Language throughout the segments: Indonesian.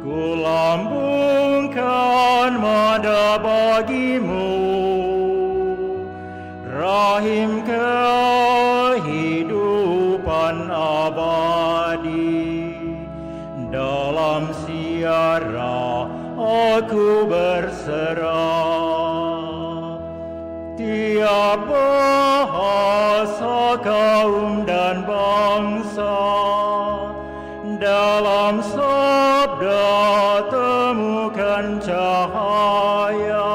Kulambungkan mada bagimu, rahim kehidupan abadi. Dalam siara aku berserah, tiap bahasa, kaum dan bangsa, dalam sabda temukan cahaya.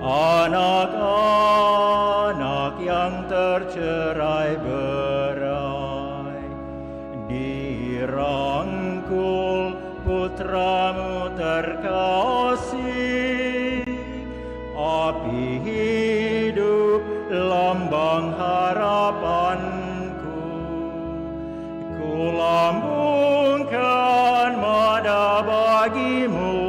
Anak-anak yang tercerai berai, dirangkul putramu terkasih. Api hidup lambang harapanku, kulambungkan mada bagimu,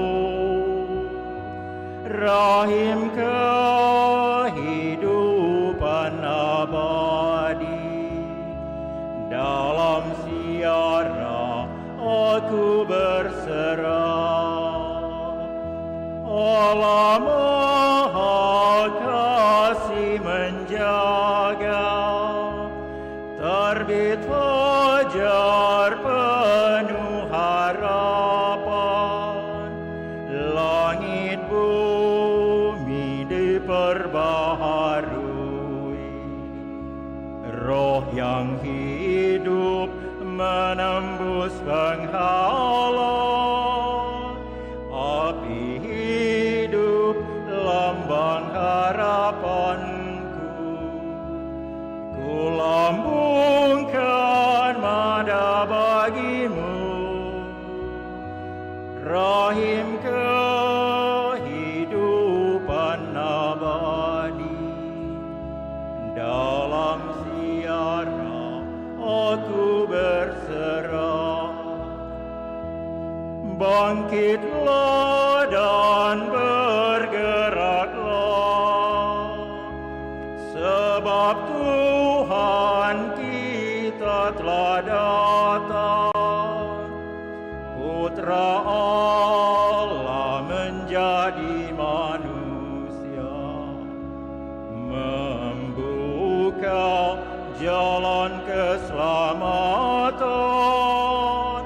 rahim kehidupan abadi. Dalam siara aku berserah, Allah Maha Kasih menjaga. Terbit fajar penuh harapan, langit bumi diperbaharui. Roh yang hidup menembus penghalang, api hidup lambang harapanku. Kulambungkan mada bagimu, rahim kehidupan abadi. Dalam siara aku berserah, bangkitlah dan bergeraklah, sebab Tuhan kita telah datang. Putra Allah menjadi manusia, membuka jalan keselamatan.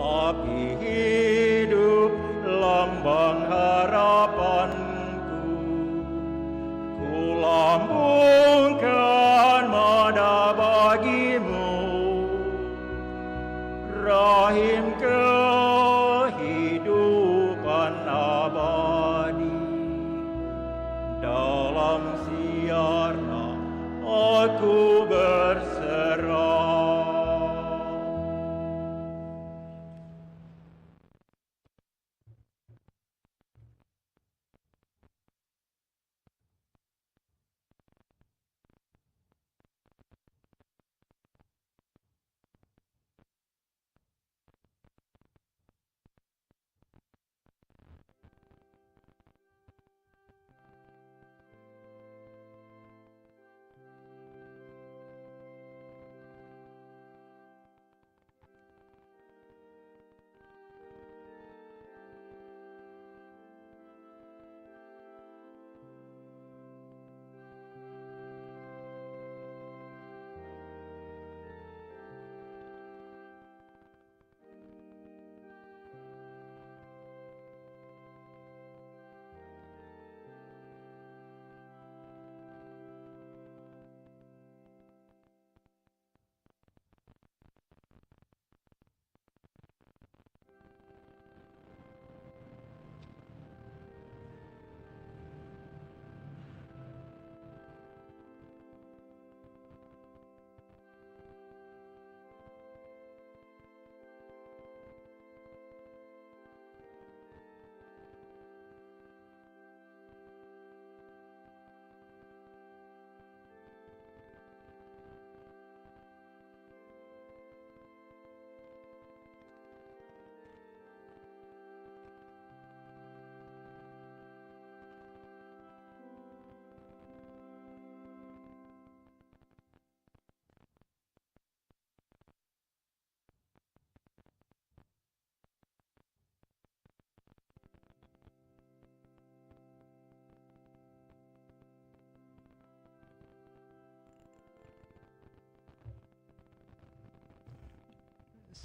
Api hidup lambang harapanku, kulambungkan mada bagimu, rahim kehidupan abadi. Dalam siara aku berserah.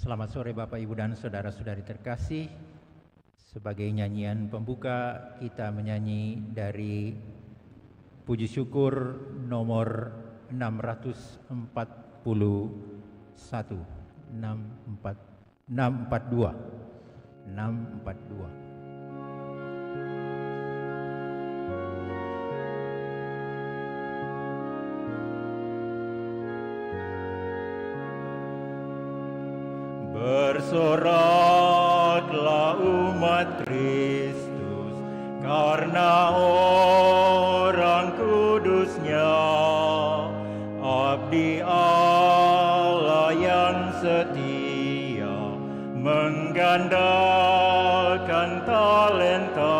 Selamat sore Bapak, Ibu, dan saudara-saudari terkasih. Sebagai nyanyian pembuka, kita menyanyi dari puji syukur nomor 641. 642. Bersoraklah umat Kristus karena orang kudusnya, abdi Allah yang setia menggandakan talenta.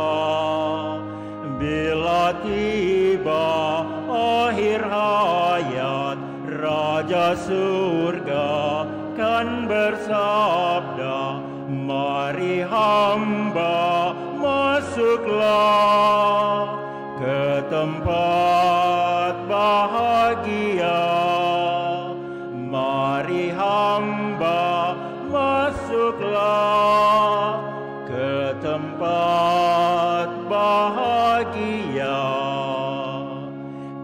Bila tiba akhir hayat, Raja surga kan bersabda, mari hamba masuklah ke tempat bahagia. Mari hamba masuklah ke tempat bahagia.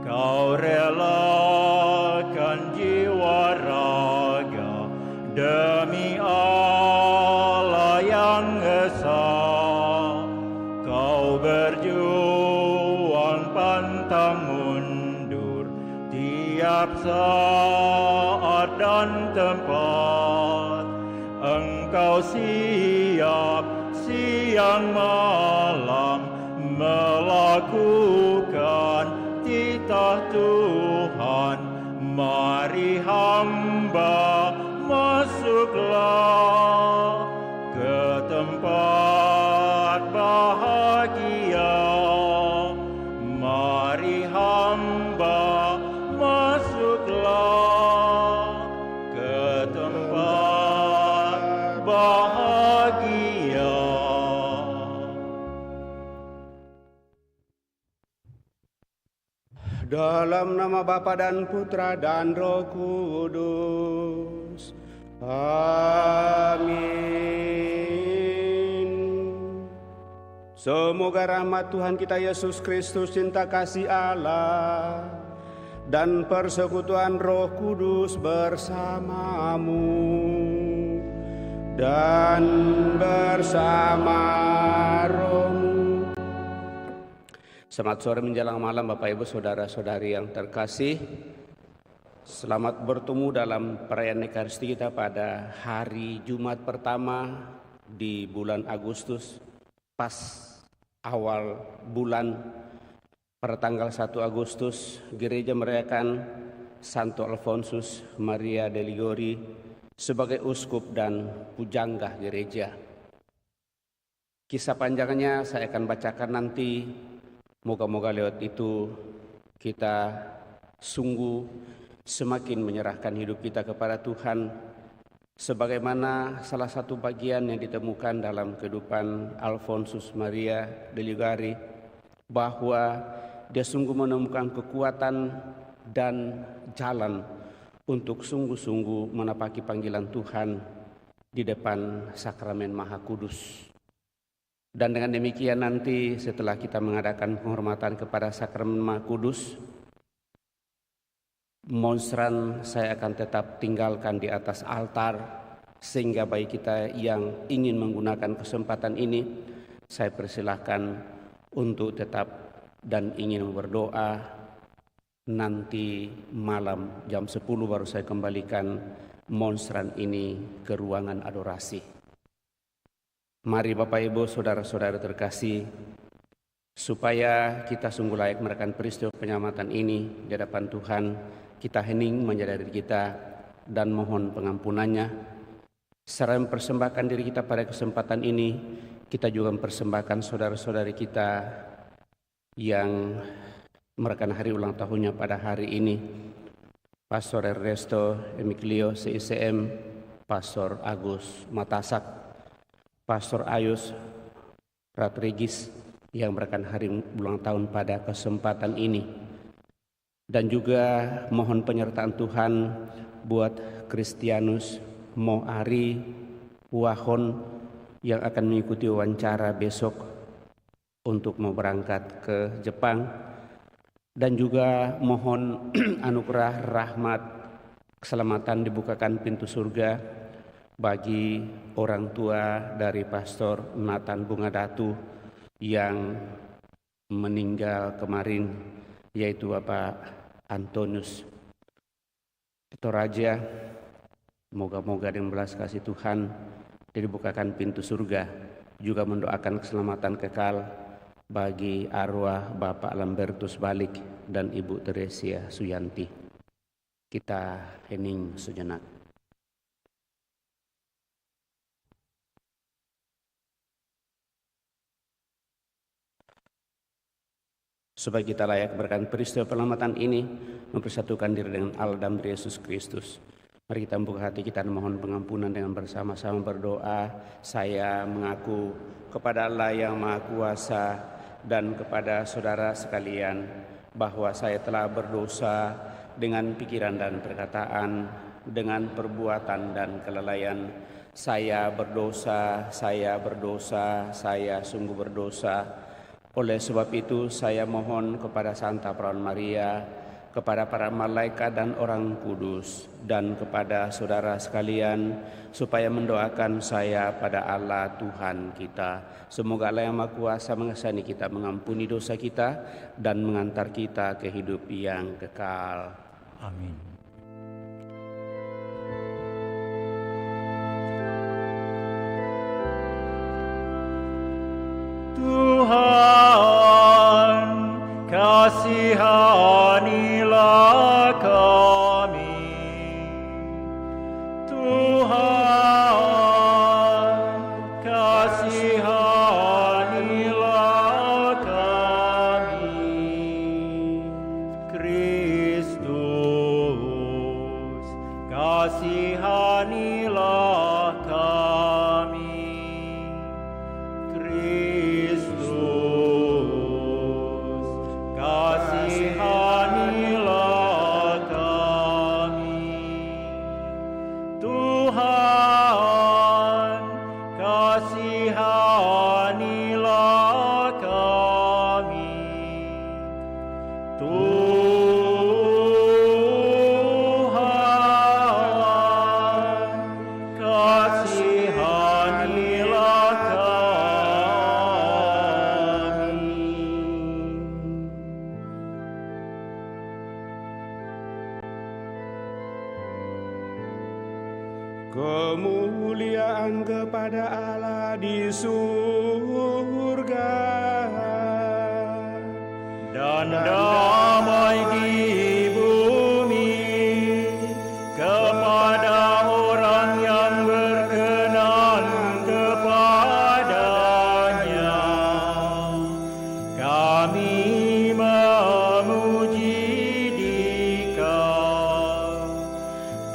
Kau relakan jiwa raga demi Allah yang esa. Kau berjuang pantang mundur tiap saat dan tempat. Engkau siap siang malam melakukan titah Tuhan. Mari hamba masuklah ke tempat bahagia. Mari hamba masuklah ke tempat bahagia. Dalam nama Bapa dan Putra dan Roh Kudus. Amin. Semoga rahmat Tuhan kita Yesus Kristus, cinta kasih Allah, dan persekutuan Roh Kudus bersamamu dan bersama rohmu. Selamat sore menjelang malam Bapak Ibu saudara-saudari yang terkasih. Selamat bertemu dalam perayaan Ekaristi kita pada hari Jumat pertama di bulan Agustus. Pas awal bulan pada tanggal 1 Agustus gereja merayakan Santo Alfonsus Maria de Ligori sebagai uskup dan pujangga gereja. Kisah panjangnya saya akan bacakan nanti. Moga-moga lewat itu kita sungguh semakin menyerahkan hidup kita kepada Tuhan, sebagaimana salah satu bagian yang ditemukan dalam kehidupan Alfonsus Maria de Ligori, bahwa dia sungguh menemukan kekuatan dan jalan untuk sungguh-sungguh menapaki panggilan Tuhan di depan sakramen Maha Kudus. Dan dengan demikian nanti setelah kita mengadakan penghormatan kepada sakramen Maha Kudus, monstran saya akan tetap tinggalkan di atas altar, sehingga bagi kita yang ingin menggunakan kesempatan ini, saya persilahkan untuk tetap dan ingin berdoa. Nanti malam jam 10 baru saya kembalikan monstran ini ke ruangan adorasi. Mari Bapak Ibu saudara-saudara terkasih, supaya kita sungguh layak merayakan peristiwa penyelamatan ini di hadapan Tuhan, kita hening menyadari kita dan mohon pengampunannya. Serta mempersembahkan diri kita pada kesempatan ini, kita juga mempersembahkan saudara-saudari kita yang merayakan hari ulang tahunnya pada hari ini. Pastor Ernesto Emiclio CICM, Pastor Agus Matasak, Pastor Ayus Rodriguez yang merayakan hari ulang tahun pada kesempatan ini. Dan juga mohon penyertaan Tuhan buat Kristianus Mo Ari Wahon yang akan mengikuti wawancara besok untuk mau berangkat ke Jepang, dan juga mohon anugerah rahmat keselamatan dibukakan pintu surga bagi orang tua dari Pastor Nathan Bungadatu yang meninggal kemarin, yaitu Bapak Antonius Toraja. Moga-moga dengan belas kasih Tuhan dibukakan pintu surga. Juga mendoakan keselamatan kekal bagi arwah Bapak Lambertus Balik dan Ibu Teresia Suyanti. Kita hening sejenak. Supaya kita layak berkat peristiwa penyelamatan ini, mempersatukan diri dengan Allah dan Yesus Kristus. Mari kita membuka hati kita dan mohon pengampunan dengan bersama-sama berdoa. Saya mengaku kepada Allah yang Maha Kuasa dan kepada saudara sekalian bahwa saya telah berdosa dengan pikiran dan perkataan, dengan perbuatan dan kelalaian. Saya berdosa, saya sungguh berdosa. Oleh sebab itu saya mohon kepada Santa Perawan Maria, kepada para malaikat dan orang kudus, dan kepada saudara sekalian, supaya mendoakan saya pada Allah Tuhan kita. Semoga Allah yang Maha Kuasa mengasihani kita, mengampuni dosa kita, dan mengantar kita ke hidup yang kekal. Amin. Tuhan, kasihanilah kami. Tuhan, kasihanilah kami. Kristus, kasihanilah kami. Kasihanilah kami. Tuhan, kasihanilah kami. Tuhan, kasihanilah kami. Kemuliaan kepada Allah di surga Dan damai di bumi kepada orang yang berkenan kepadanya. Kami memuji Dikau,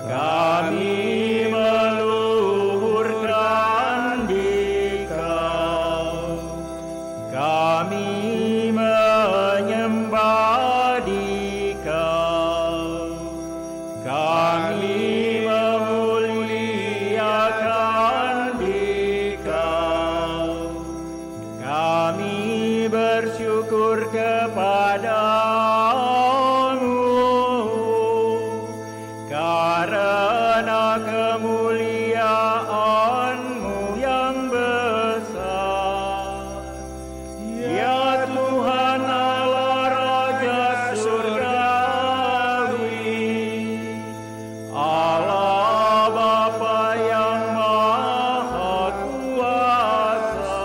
kami meluhurkan Dikau, kami menyembah Dikau, kami memuliakan Dikau, kami bersyukur kepadamu karena kemuliaan-Mu yang besar. Ya Tuhan Allah Raja Surgawi, Allah Bapa yang Maha Kuasa,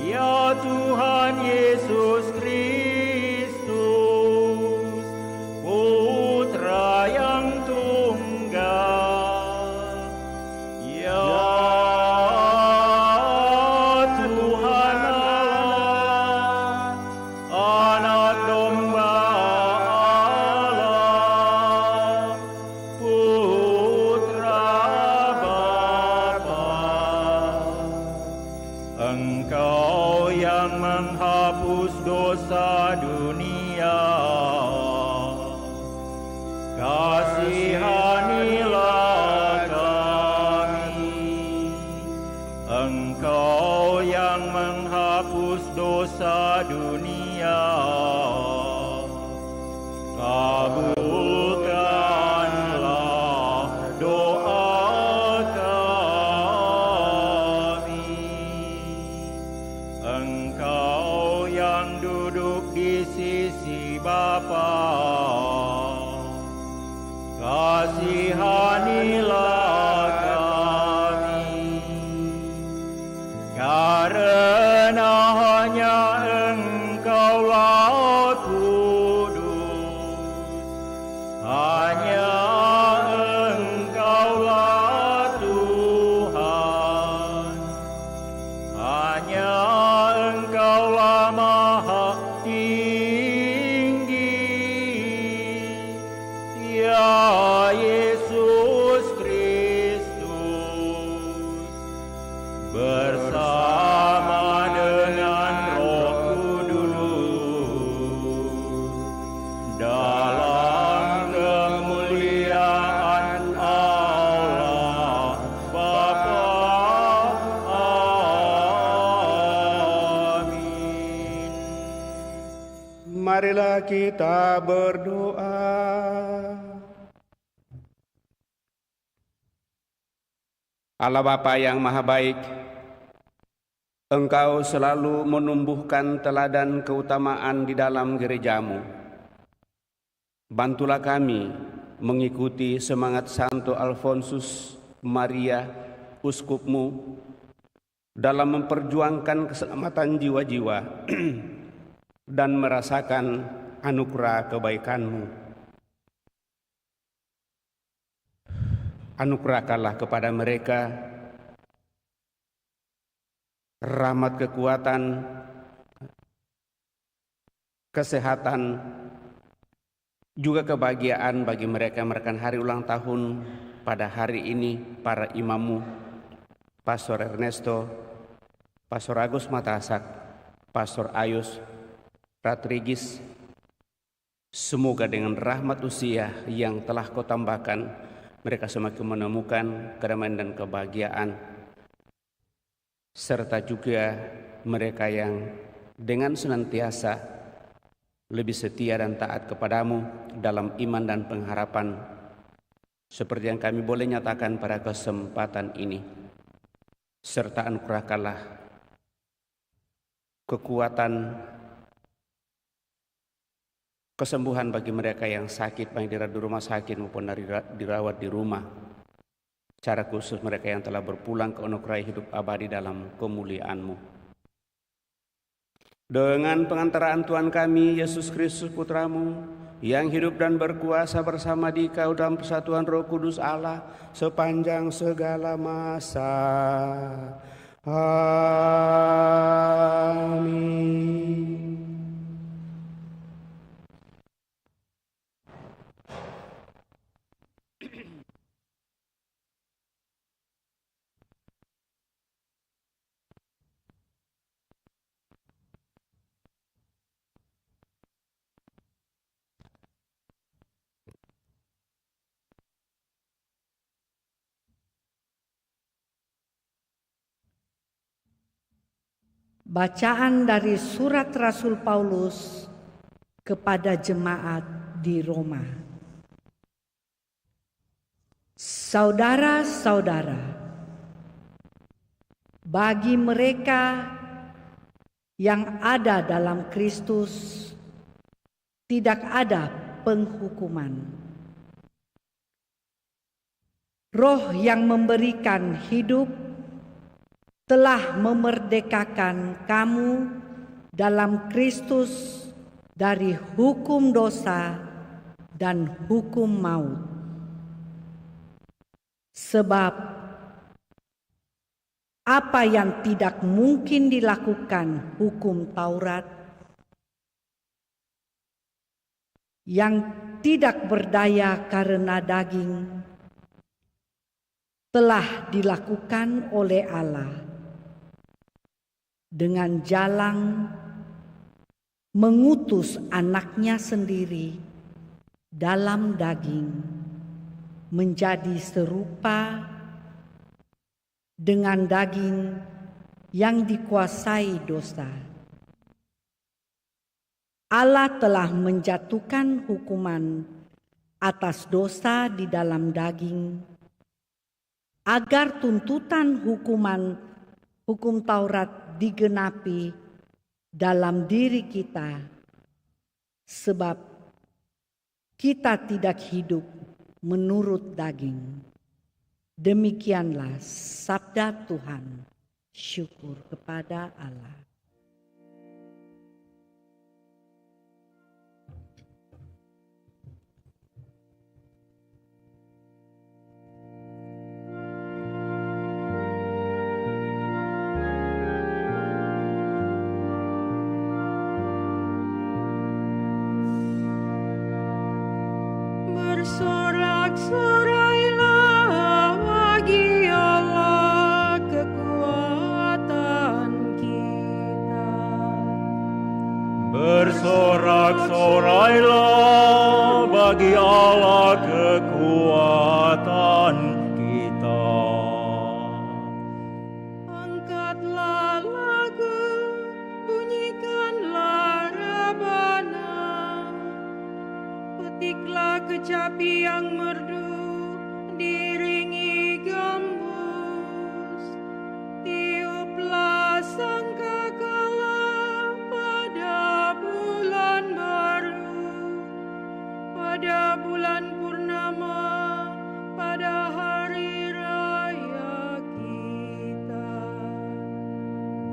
ya Tuhan Yesus Kristus, Putra yang tunggal, ya Tuhan Allah, Anak Domba Allah, Putra Bapa. Engkau yang menghapus dosa dunia, kasihanilah dosa dunia. Kabulkanlah doa kami. Engkau yang duduk di sisi Bapa, kasihanilah kami, karena hanya Engkaulah kudus, hanya Engkaulah Tuhan, hanya Engkaulah Maha Tinggi, ya Yesus Kristus, bersama dengan Roh Kudus, dalam kemuliaan Allah Bapa. Amin. Marilah kita berdoa. Allah Bapa yang Maha Baik, Engkau selalu menumbuhkan teladan keutamaan di dalam gerejamu. Bantulah kami mengikuti semangat Santo Alfonsus Maria, Uskupmu, dalam memperjuangkan keselamatan jiwa-jiwa dan merasakan anugerah kebaikan-Mu. Anugerahkanlah kepada mereka rahmat kekuatan, kesehatan, juga kebahagiaan bagi mereka yang merayakan hari ulang tahun pada hari ini, para imammu, Pastor Ernesto, Pastor Agus Matasak, Pastor Ayus, Ratrigis. Semoga dengan rahmat usia yang telah Kau tambahkan, mereka semakin menemukan kedamaian dan kebahagiaan, serta juga mereka yang dengan senantiasa lebih setia dan taat kepadamu dalam iman dan pengharapan, seperti yang kami boleh nyatakan pada kesempatan ini. Serta anugerahkanlah kekuatan, kesembuhan bagi mereka yang sakit, baik dirawat di rumah sakit maupun dirawat di rumah. Secara khusus mereka yang telah berpulang ke anugerah hidup abadi dalam kemuliaan-Mu. Dengan pengantaraan Tuhan kami, Yesus Kristus Putra-Mu, yang hidup dan berkuasa bersama Dikau dalam persatuan Roh Kudus Allah sepanjang segala masa. Amin. Bacaan dari surat Rasul Paulus kepada jemaat di Roma. Saudara-saudara, bagi mereka yang ada dalam Kristus tidak ada penghukuman. Roh yang memberikan hidup telah memerdekakan kamu dalam Kristus dari hukum dosa dan hukum maut. Sebab apa yang tidak mungkin dilakukan hukum Taurat, yang tidak berdaya karena daging, telah dilakukan oleh Allah dengan jalan mengutus anaknya sendiri dalam daging menjadi serupa dengan daging yang dikuasai dosa, Allah telah menjatuhkan hukuman atas dosa di dalam daging, agar tuntutan hukum Taurat digenapi dalam diri kita, sebab kita tidak hidup menurut daging. Demikianlah sabda Tuhan. Syukur kepada Allah. Bersorak-sorailah bagi Allah kekuatan kita. Bersorak-sorailah bagi Allah kekuatan kita. Angkatlah lagu, bunyikanlah rebana. Petiklah kecapi yang merdu, diringi gambus. Tiuplah sangkakala pada bulan baru, pada bulan purnama, pada hari raya kita.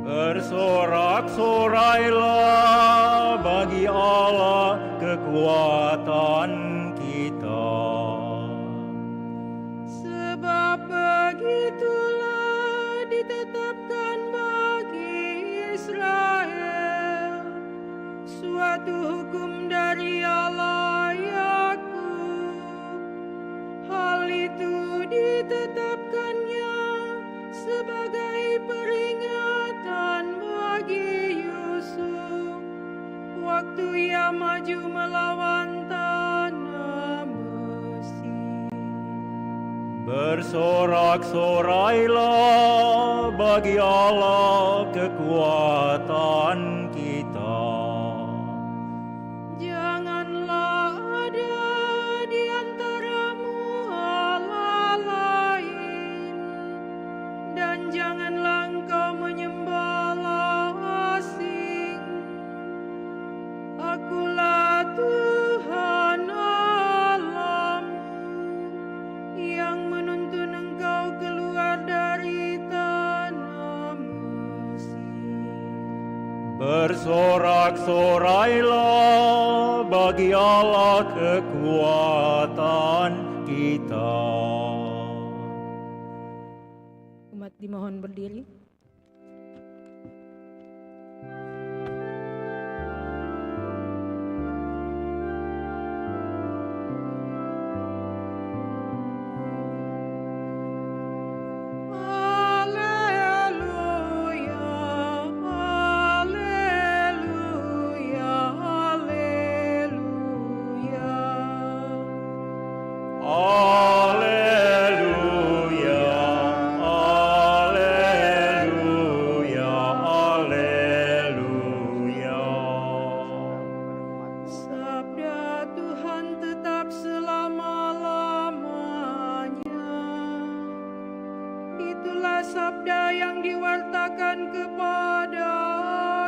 Bersorak-sorailah bagi Allah kekuatan kita. Sebab begitulah ditetapkan bagi Israel suatu hukum dari Allah Yakub. Hal itu ditetapkannya sebagai peringatan bagi Yusuf waktu ia maju melawan tanah Mesir. Bersorak-sorailah bagi Allah kekuatan kita. Janganlah ada di antaramu Allah lain, dan janganlah engkau menyembah Allah asing. Akulah Tuhan Allahmu yang menuntun engkau keluar dari tanah Mesir. Bersorak-sorailah bagi Allah kekuatan kita. Umat dimohon berdiri. Sabda yang diwartakan kepada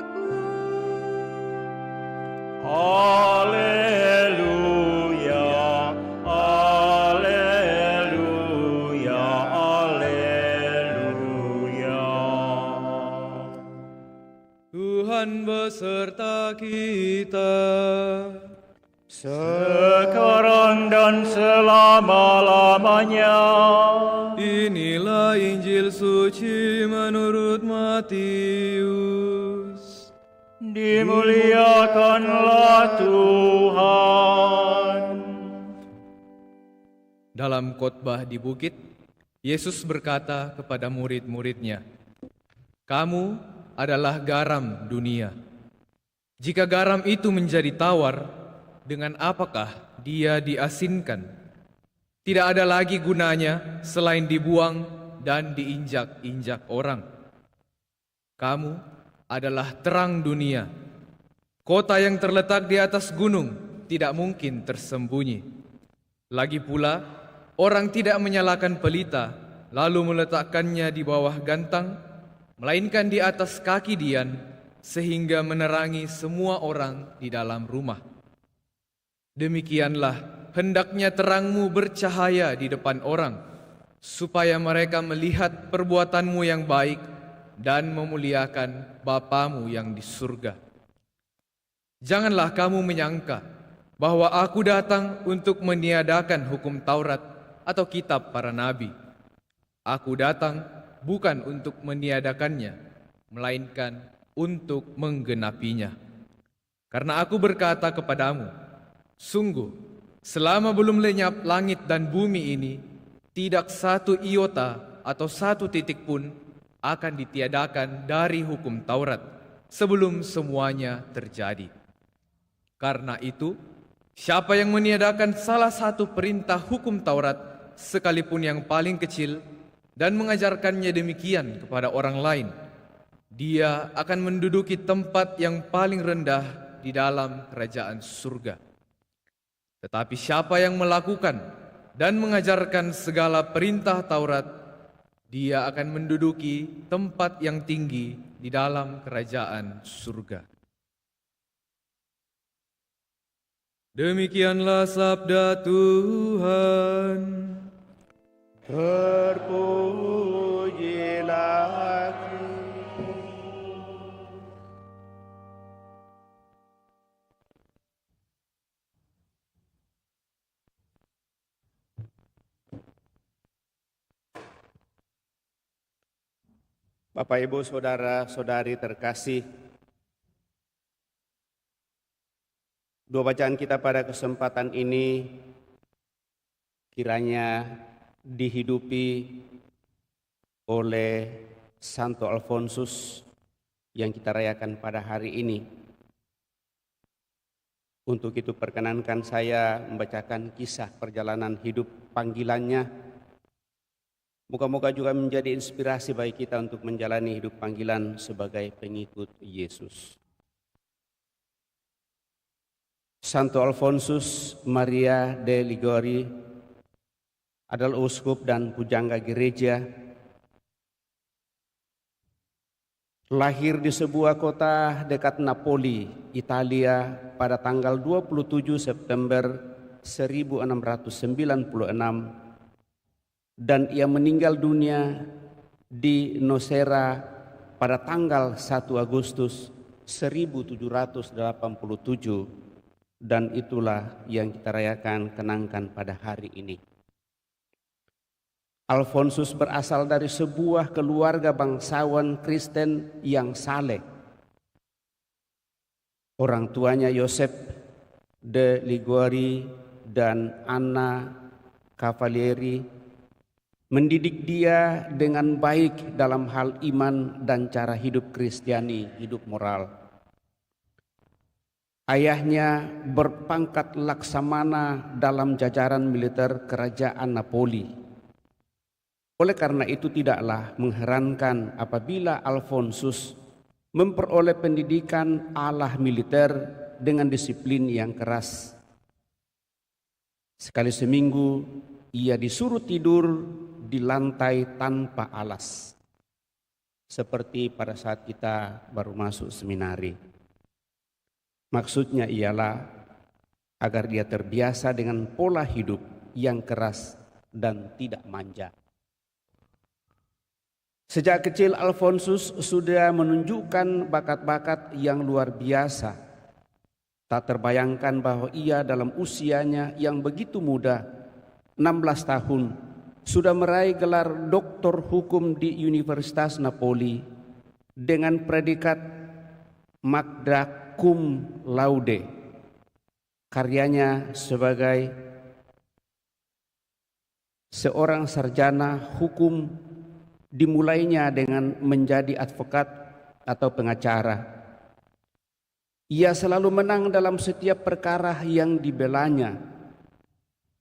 aku. Haleluya, haleluya, haleluya. Tuhan beserta kita. Sekarang dan selama-lamanya. Inilah Injil suci menurut Matius. Dimuliakanlah Tuhan. Dalam khotbah di bukit, Yesus berkata kepada murid-muridnya, "Kamu adalah garam dunia. Jika garam itu menjadi tawar, dengan apakah dia diasinkan? Tidak ada lagi gunanya selain dibuang dan diinjak-injak orang. Kamu adalah terang dunia. Kota yang terletak di atas gunung tidak mungkin tersembunyi. Lagi pula, orang tidak menyalakan pelita lalu meletakkannya di bawah gantang, melainkan di atas kaki dian, sehingga menerangi semua orang di dalam rumah. Demikianlah hendaknya terangmu bercahaya di depan orang, supaya mereka melihat perbuatanmu yang baik dan memuliakan Bapamu yang di surga. Janganlah kamu menyangka bahwa aku datang untuk meniadakan hukum Taurat atau kitab para nabi. Aku datang bukan untuk meniadakannya, melainkan untuk menggenapinya. Karena aku berkata kepadamu, sungguh, selama belum lenyap langit dan bumi ini, tidak satu iota atau satu titik pun akan ditiadakan dari hukum Taurat sebelum semuanya terjadi. Karena itu, siapa yang meniadakan salah satu perintah hukum Taurat, sekalipun yang paling kecil, dan mengajarkannya demikian kepada orang lain, dia akan menduduki tempat yang paling rendah di dalam kerajaan surga. Tetapi siapa yang melakukan dan mengajarkan segala perintah Taurat, dia akan menduduki tempat yang tinggi di dalam kerajaan surga. Demikianlah sabda Tuhan. Terpujilah Bapak, Ibu, Saudara-saudari terkasih, dua bacaan kita pada kesempatan ini kiranya dihidupi oleh Santo Alfonsus yang kita rayakan pada hari ini. Untuk itu perkenankan saya membacakan kisah perjalanan hidup panggilannya. Moga-moga juga menjadi inspirasi bagi kita untuk menjalani hidup panggilan sebagai pengikut Yesus. Santo Alfonsus Maria de Liguori adalah uskup dan pujangga gereja. Lahir di sebuah kota dekat Napoli, Italia pada tanggal 27 September 1696 dan ia meninggal dunia di Nocera pada tanggal 1 Agustus 1787 dan itulah yang kita rayakan kenangkan pada hari ini. Alfonsus berasal dari sebuah keluarga bangsawan Kristen yang saleh. Orang tuanya Yosef de Liguori dan Anna Cavalieri mendidik dia dengan baik dalam hal iman dan cara hidup Kristiani, hidup moral. Ayahnya berpangkat laksamana dalam jajaran militer kerajaan Napoli. Oleh karena itu tidaklah mengherankan apabila Alfonsus memperoleh pendidikan ala militer dengan disiplin yang keras. Sekali seminggu ia disuruh tidur di lantai tanpa alas, seperti pada saat kita baru masuk seminari. Maksudnya ialah agar dia terbiasa dengan pola hidup yang keras dan tidak manja. Sejak kecil Alfonsus sudah menunjukkan bakat-bakat yang luar biasa. Tak terbayangkan bahwa ia dalam usianya yang begitu muda, 16 tahun, sudah meraih gelar doktor hukum di Universitas Napoli dengan predikat magna cum laude. Karyanya sebagai seorang sarjana hukum dimulainya dengan menjadi advokat atau pengacara. Ia selalu menang dalam setiap perkara yang dibelanya.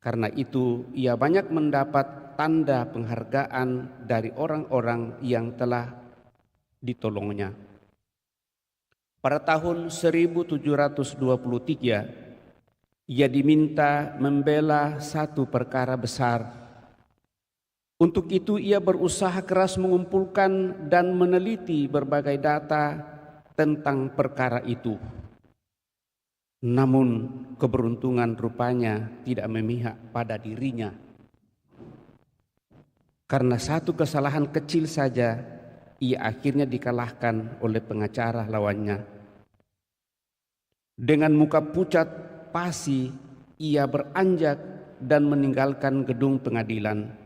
Karena itu ia banyak mendapat tanda penghargaan dari orang-orang yang telah ditolongnya. Pada tahun 1723, ia diminta membela satu perkara besar. Untuk itu ia berusaha keras mengumpulkan dan meneliti berbagai data tentang perkara itu. Namun keberuntungan rupanya tidak memihak pada dirinya. Karena satu kesalahan kecil saja, ia akhirnya dikalahkan oleh pengacara lawannya. Dengan muka pucat pasi, ia beranjak dan meninggalkan gedung pengadilan.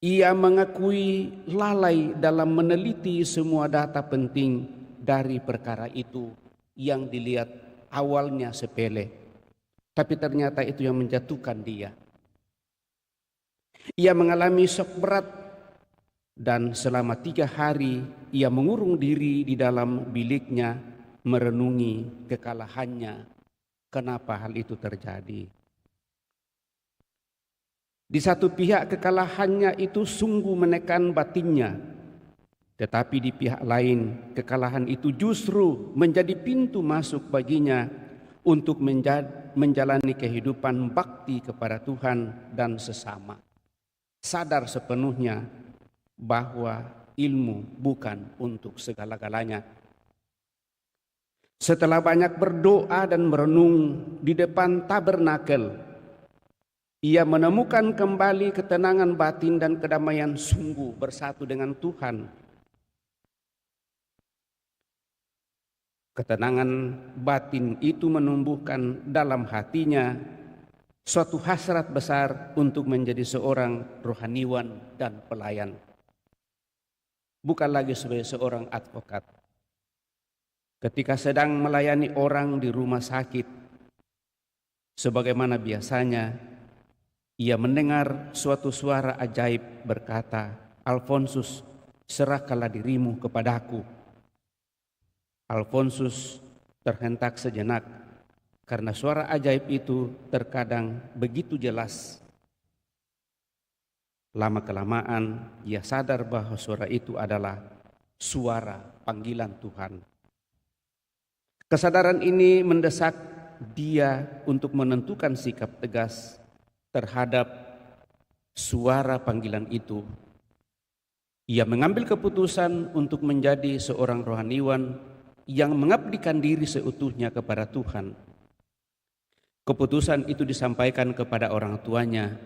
Ia mengakui lalai dalam meneliti semua data penting dari perkara itu yang dilihat awalnya sepele, tapi ternyata itu yang menjatuhkan dia. Ia mengalami shock berat dan selama 3 hari ia mengurung diri di dalam biliknya merenungi kekalahannya. Kenapa hal itu terjadi? Di satu pihak kekalahannya itu sungguh menekan batinnya, tetapi di pihak lain kekalahan itu justru menjadi pintu masuk baginya untuk menjalani kehidupan bakti kepada Tuhan dan sesama. Sadar sepenuhnya bahwa ilmu bukan untuk segala-galanya. Setelah banyak berdoa dan merenung di depan tabernakel, ia menemukan kembali ketenangan batin dan kedamaian sungguh bersatu dengan Tuhan. Ketenangan batin itu menumbuhkan dalam hatinya suatu hasrat besar untuk menjadi seorang rohaniwan dan pelayan. Bukan lagi sebagai seorang advokat. Ketika sedang melayani orang di rumah sakit, sebagaimana biasanya, ia mendengar suatu suara ajaib berkata, "Alfonsus, serahkanlah dirimu kepadaku." Alfonsus terhentak sejenak karena suara ajaib itu terkadang begitu jelas. Lama-kelamaan ia sadar bahwa suara itu adalah suara panggilan Tuhan. Kesadaran ini mendesak dia untuk menentukan sikap tegas terhadap suara panggilan itu. Ia mengambil keputusan untuk menjadi seorang rohaniwan yang mengabdikan diri seutuhnya kepada Tuhan. Keputusan itu disampaikan kepada orang tuanya.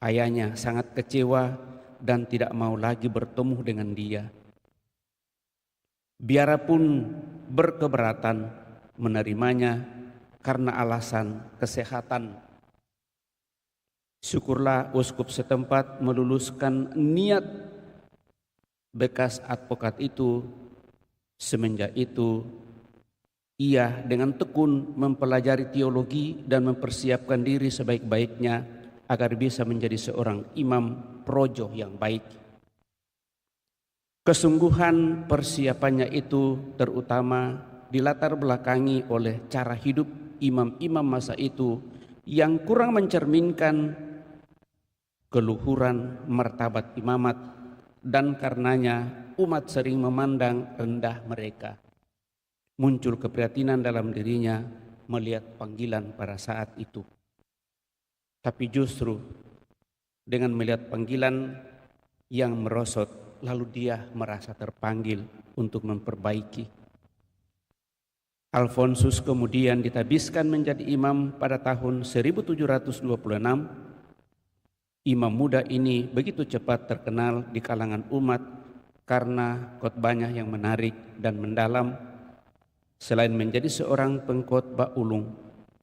Ayahnya sangat kecewa dan tidak mau lagi bertemu dengan dia. Biarpun berkeberatan menerimanya karena alasan kesehatan. Syukurlah uskup setempat meluluskan niat bekas advokat itu. Semenjak itu ia dengan tekun mempelajari teologi dan mempersiapkan diri sebaik-baiknya agar bisa menjadi seorang imam projo yang baik. Kesungguhan persiapannya itu terutama dilatar belakangi oleh cara hidup imam-imam masa itu yang kurang mencerminkan keluhuran martabat imamat, dan karenanya umat sering memandang rendah mereka. Muncul keprihatinan dalam dirinya melihat panggilan pada saat itu. Tapi justru dengan melihat panggilan yang merosot, lalu dia merasa terpanggil untuk memperbaiki. Alfonsus kemudian ditabiskan menjadi imam pada tahun 1726. Imam muda ini begitu cepat terkenal di kalangan umat karena khotbahnya yang menarik dan mendalam. Selain menjadi seorang pengkhotbah ulung,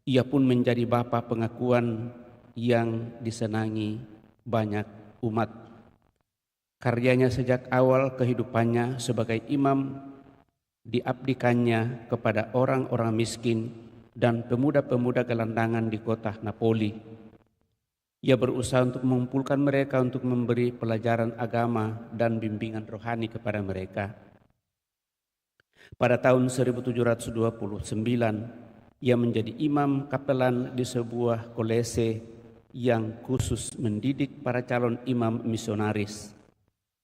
ia pun menjadi bapa pengakuan yang disenangi banyak umat. Karyanya sejak awal kehidupannya sebagai imam diabdikannya kepada orang-orang miskin dan pemuda-pemuda gelandangan di kota Napoli. Ia berusaha untuk mengumpulkan mereka untuk memberi pelajaran agama dan bimbingan rohani kepada mereka. Pada tahun 1729, ia menjadi imam kapelan di sebuah kolese yang khusus mendidik para calon imam misionaris.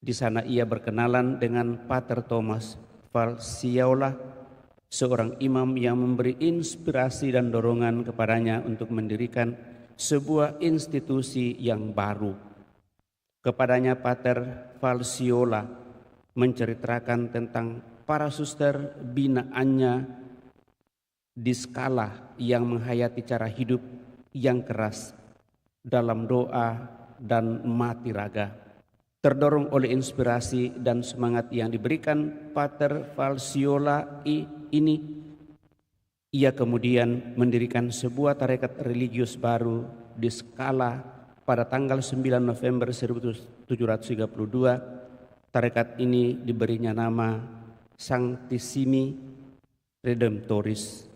Di sana ia berkenalan dengan Pater Thomas Falciola seorang imam yang memberi inspirasi dan dorongan kepadanya untuk mendirikan sebuah institusi yang baru. Kepadanya Pater Falsiola menceritakan tentang para suster binaannya di skala yang menghayati cara hidup yang keras dalam doa dan mati raga. Terdorong oleh inspirasi dan semangat yang diberikan Pater Falsiola ini, ia kemudian mendirikan sebuah tarekat religius baru di skala pada tanggal 9 November 1732. Tarekat ini diberinya nama Sanctissimi Redemptoris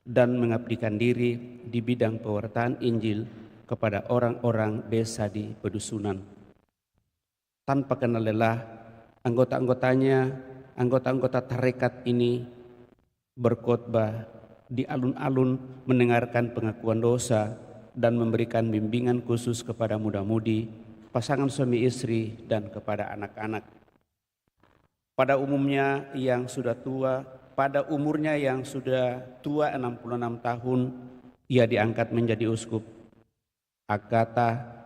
dan mengabdikan diri di bidang pewartaan Injil kepada orang-orang desa di pedusunan. Tanpa kenal lelah, anggota tarekat ini berkhotbah di alun-alun, mendengarkan pengakuan dosa dan memberikan bimbingan khusus kepada muda-mudi, pasangan suami istri, dan kepada anak-anak. Pada umurnya yang sudah tua 66 tahun, ia diangkat menjadi uskup Agatha.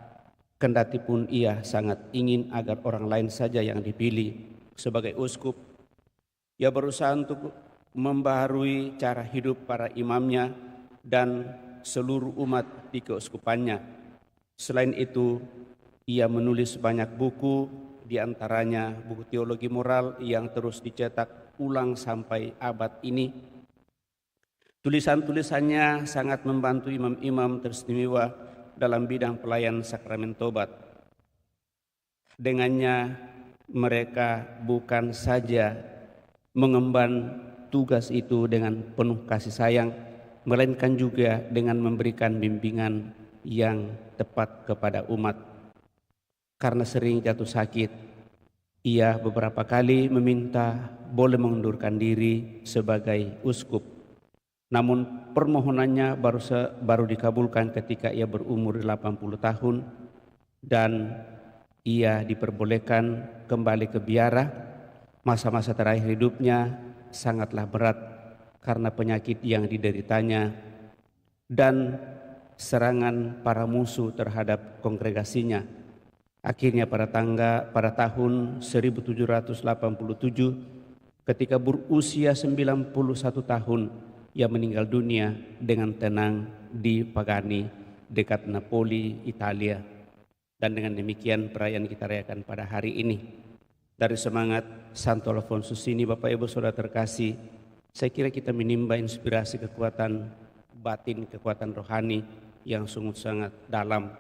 Kendati pun ia sangat ingin agar orang lain saja yang dipilih sebagai uskup, ia berusaha untuk membaharui cara hidup para imamnya dan seluruh umat di keuskupannya. Selain itu, ia menulis banyak buku, di antaranya buku teologi moral yang terus dicetak ulang sampai abad ini. Tulisan-tulisannya sangat membantu imam-imam teristimewa dalam bidang pelayan sakramen tobat. Dengannya mereka bukan saja mengemban tugas itu dengan penuh kasih sayang, melainkan juga dengan memberikan bimbingan yang tepat kepada umat. Karena sering jatuh sakit, ia beberapa kali meminta boleh mengundurkan diri sebagai uskup. Namun permohonannya baru dikabulkan ketika ia berumur 80 tahun dan ia diperbolehkan kembali ke biara. Masa-masa terakhir hidupnya sangatlah berat karena penyakit yang dideritanya dan serangan para musuh terhadap kongregasinya. Akhirnya pada tahun 1787 ketika berusia 91 tahun, ia meninggal dunia dengan tenang di Pagani dekat Napoli, Italia. Dan dengan demikian perayaan kita rayakan pada hari ini. Dari semangat Santo Alfonsus ini, Bapak Ibu Saudara terkasih, saya kira kita menimba inspirasi kekuatan batin, kekuatan rohani yang sungguh sangat dalam,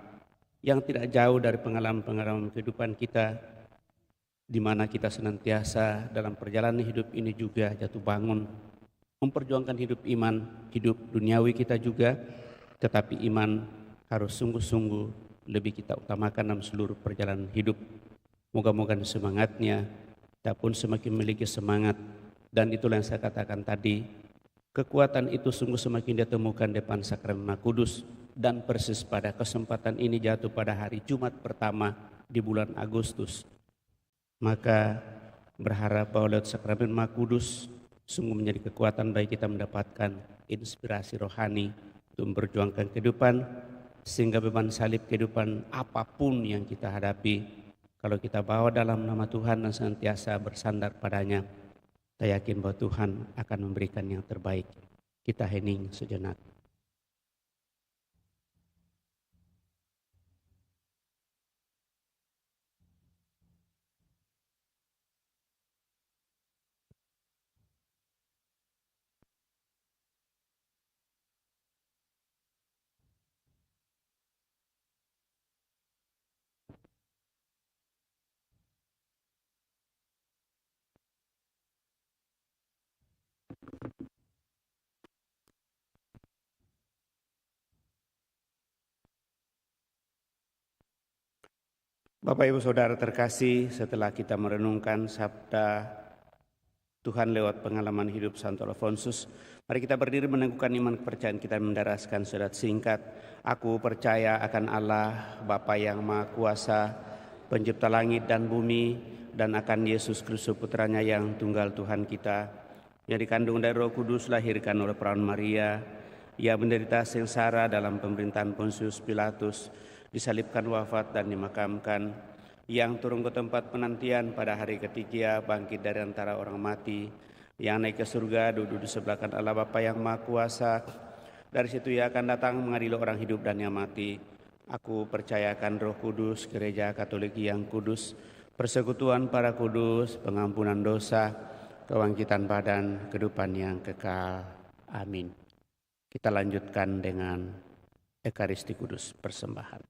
yang tidak jauh dari pengalaman-pengalaman kehidupan kita, di mana kita senantiasa dalam perjalanan hidup ini juga jatuh bangun, memperjuangkan hidup iman, hidup duniawi kita juga, tetapi iman harus sungguh-sungguh lebih kita utamakan dalam seluruh perjalanan hidup. Moga-moga semangatnya, kita pun semakin memiliki semangat, dan itulah yang saya katakan tadi, kekuatan itu sungguh semakin ditemukan depan sakramen Maha Kudus, dan persis pada kesempatan ini jatuh pada hari Jumat pertama di bulan Agustus. Maka berharap bahwa lewat sakramen Maha Kudus sungguh menjadi kekuatan bagi kita mendapatkan inspirasi rohani untuk memperjuangkan kehidupan, sehingga beban salib kehidupan apapun yang kita hadapi, kalau kita bawa dalam nama Tuhan dan senantiasa bersandar padanya, saya yakin bahwa Tuhan akan memberikan yang terbaik. Kita hening sejenak. Bapak Ibu Saudara terkasih, setelah kita merenungkan sabda Tuhan lewat pengalaman hidup Santo Alfonsus, mari kita berdiri meneguhkan iman kepercayaan kita, mendaraskan syahadat singkat. Aku percaya akan Allah, Bapa yang Maha Kuasa, pencipta langit dan bumi, dan akan Yesus Kristus Putranya yang tunggal Tuhan kita, yang dikandung dari Roh Kudus, lahirkan oleh perawan Maria, ia menderita sengsara dalam pemerintahan Pontius Pilatus, disalibkan, wafat dan dimakamkan, yang turun ke tempat penantian pada hari ketiga, bangkit dari antara orang mati, yang naik ke surga, duduk di sebelah kanan Allah Bapa yang Maha Kuasa. Dari situ ia akan datang mengadili orang hidup dan yang mati. Aku percayakan Roh Kudus, Gereja Katolik yang kudus, persekutuan para kudus, pengampunan dosa, kebangkitan badan, kehidupan yang kekal. Amin. Kita lanjutkan dengan Ekaristi Kudus, persembahan.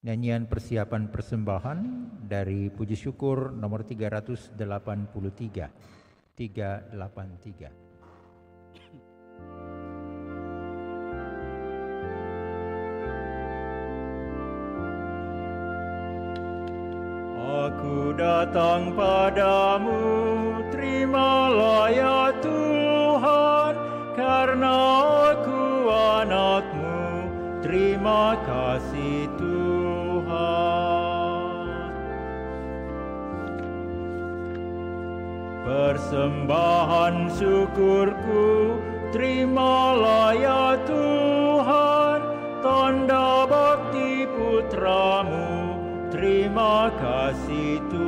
Nyanyian persiapan persembahan dari Puji Syukur nomor 383. 383. Aku datang padamu, terimalah ya Tuhan, karena aku anak-Mu, terima kasih Tuhan. Persembahan syukurku, terimalah ya Tuhan, tanda bakti putra-Mu, terima kasih Tuhan.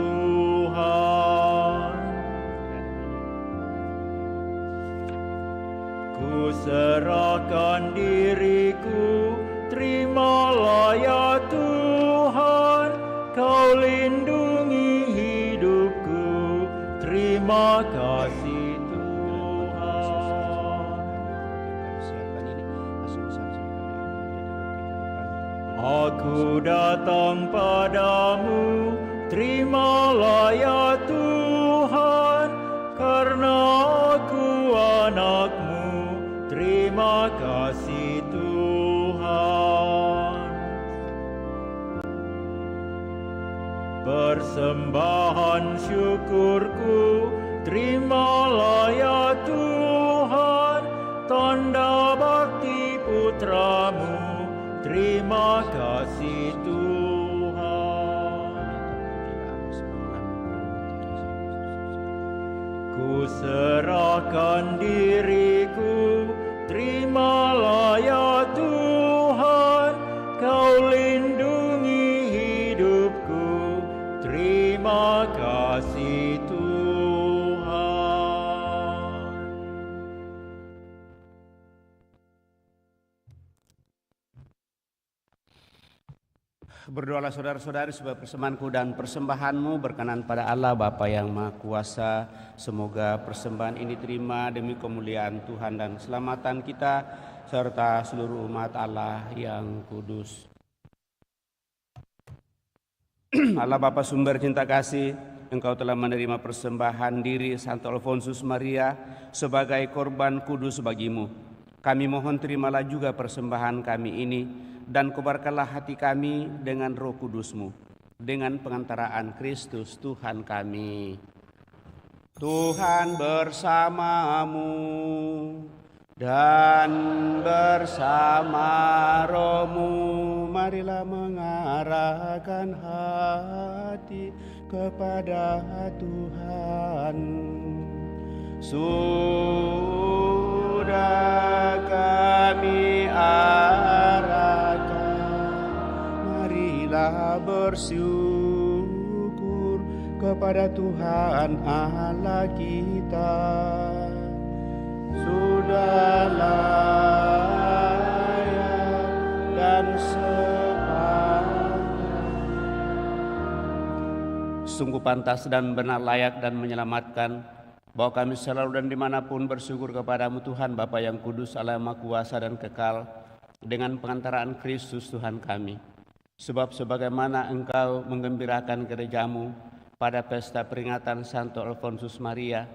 Ku serahkan diriku, terimalah ya Tuhan, Kau lindungi hidupku, terima kasih Tuhan. Aku datang padamu, terimalah ya Tuhan, karena aku anak-Mu, terima kasih Tuhan. Persembahan syukurku, terimalah ya Tuhan, tanda bakti putra-Mu, terima kasih Tuhan. Ku serahkan diriku, terimalah ya Tuhan, Kau lindungi hidupku, terima kasih Tuhan. Berdoalah saudara-saudari supaya persembahanku dan persembahanmu berkenan pada Allah Bapa yang Maha Kuasa. Semoga persembahan ini terima demi kemuliaan Tuhan dan keselamatan kita serta seluruh umat Allah yang kudus. Allah Bapa sumber cinta kasih, Engkau telah menerima persembahan diri Santo Alfonsus Maria sebagai korban kudus bagimu. Kami mohon terimalah juga persembahan kami ini, dan kobarkanlah hati kami dengan Roh Kudus-Mu, dengan pengantaraan Kristus Tuhan kami. Tuhan bersamamu dan bersama rohmu, marilah mengarahkan hati kepada Tuhan. Sudah kami arahkan, marilah bersyukur kepada Tuhan Allah kita. Sudah layak dan sungguh pantas dan benar, layak dan menyelamatkan, bahwa kami selalu dan dimanapun bersyukur kepadamu Tuhan Bapa yang kudus, Allah yang Maha Kuasa dan kekal, dengan pengantaraan Kristus Tuhan kami. Sebab sebagaimana Engkau menggembirakan gerejamu pada pesta peringatan Santo Alfonsus Maria,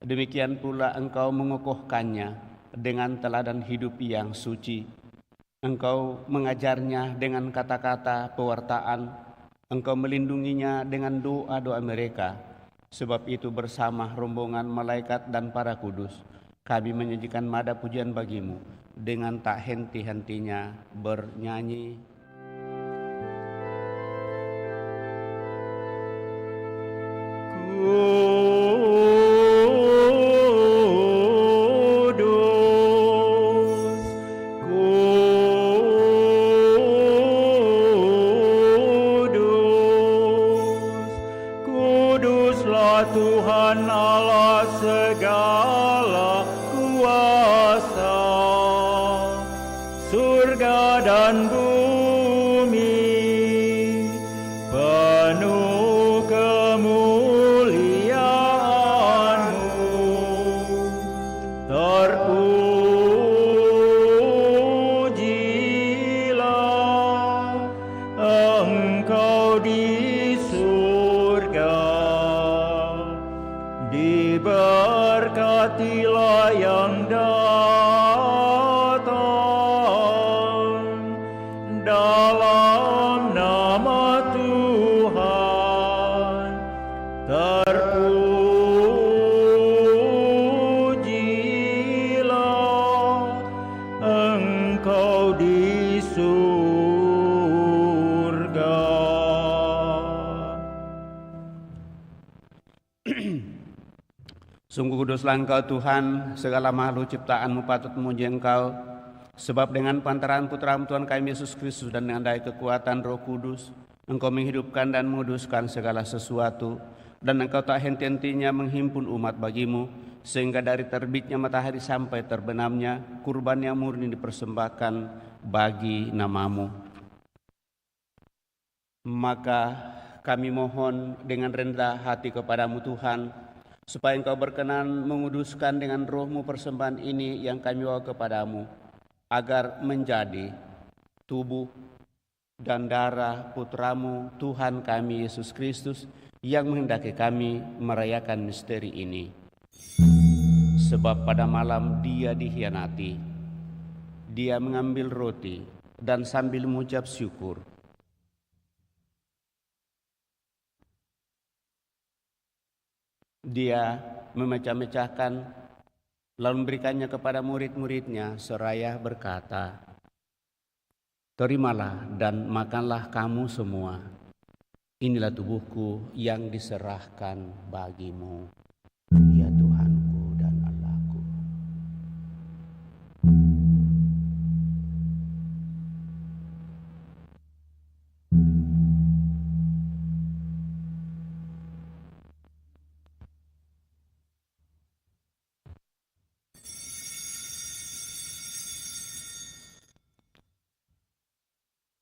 demikian pula Engkau mengukuhkannya dengan teladan hidup yang suci. Engkau mengajarnya dengan kata-kata pewartaan, Engkau melindunginya dengan doa-doa mereka. Sebab itu bersama rombongan malaikat dan para kudus, kami menyajikan nada pujian bagimu dengan tak henti-hentinya bernyanyi. berkatilah yang datang dalam nama Tuhan. Terpujilah Engkau di surga. Sungguh kuduslah Engkau Tuhan, segala makhluk ciptaan-Mu patut memuji Engkau, sebab dengan pantaran Putra Tuhan kami Yesus Kristus dan dengan daya kekuatan Roh Kudus, Engkau menghidupkan dan menguduskan segala sesuatu, dan Engkau tak henti-hentinya menghimpun umat bagimu, sehingga dari terbitnya matahari sampai terbenamnya, kurban yang murni dipersembahkan bagi nama-Mu. Maka kami mohon dengan rendah hati kepada-Mu Tuhan, supaya Engkau berkenan menguduskan dengan Roh-Mu persembahan ini yang kami bawa kepada-Mu, agar menjadi tubuh dan darah Putra-Mu Tuhan kami Yesus Kristus, yang menghendaki kami merayakan misteri ini. Sebab pada malam Dia dikhianati, Dia mengambil roti dan sambil mengucap syukur, Dia memecah-mecahkan lalu memberikannya kepada murid-muridnya seraya berkata, "Terimalah dan makanlah kamu semua. Inilah tubuhku yang diserahkan bagimu." Ya Tuhanku dan Allahku.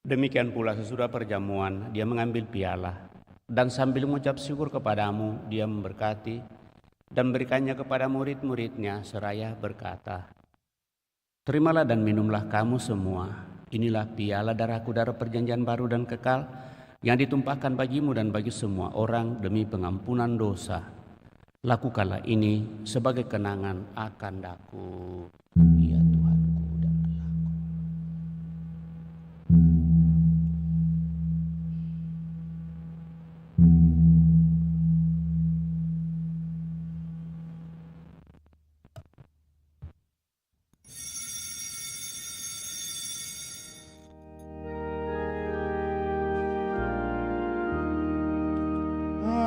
Demikian pula sesudah perjamuan, Dia mengambil piala dan sambil mengucap syukur kepada-Mu, Dia memberkati dan memberikannya kepada murid-muridnya seraya berkata, "Terimalah dan minumlah kamu semua. Inilah piala darah-Ku, darah perjanjian baru dan kekal, yang ditumpahkan bagimu dan bagi semua orang demi pengampunan dosa. Lakukanlah ini sebagai kenangan akan Aku." Ya Tuhanku dan Allahku.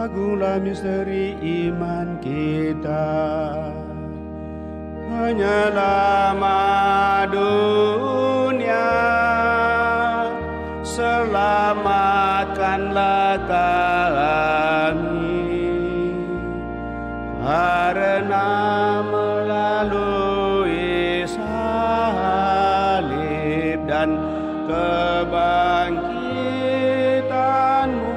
Agunglah misteri iman kita, penyelamat dunia, selamatkanlah kami, karena melalui salib dan kebangkitan-Mu,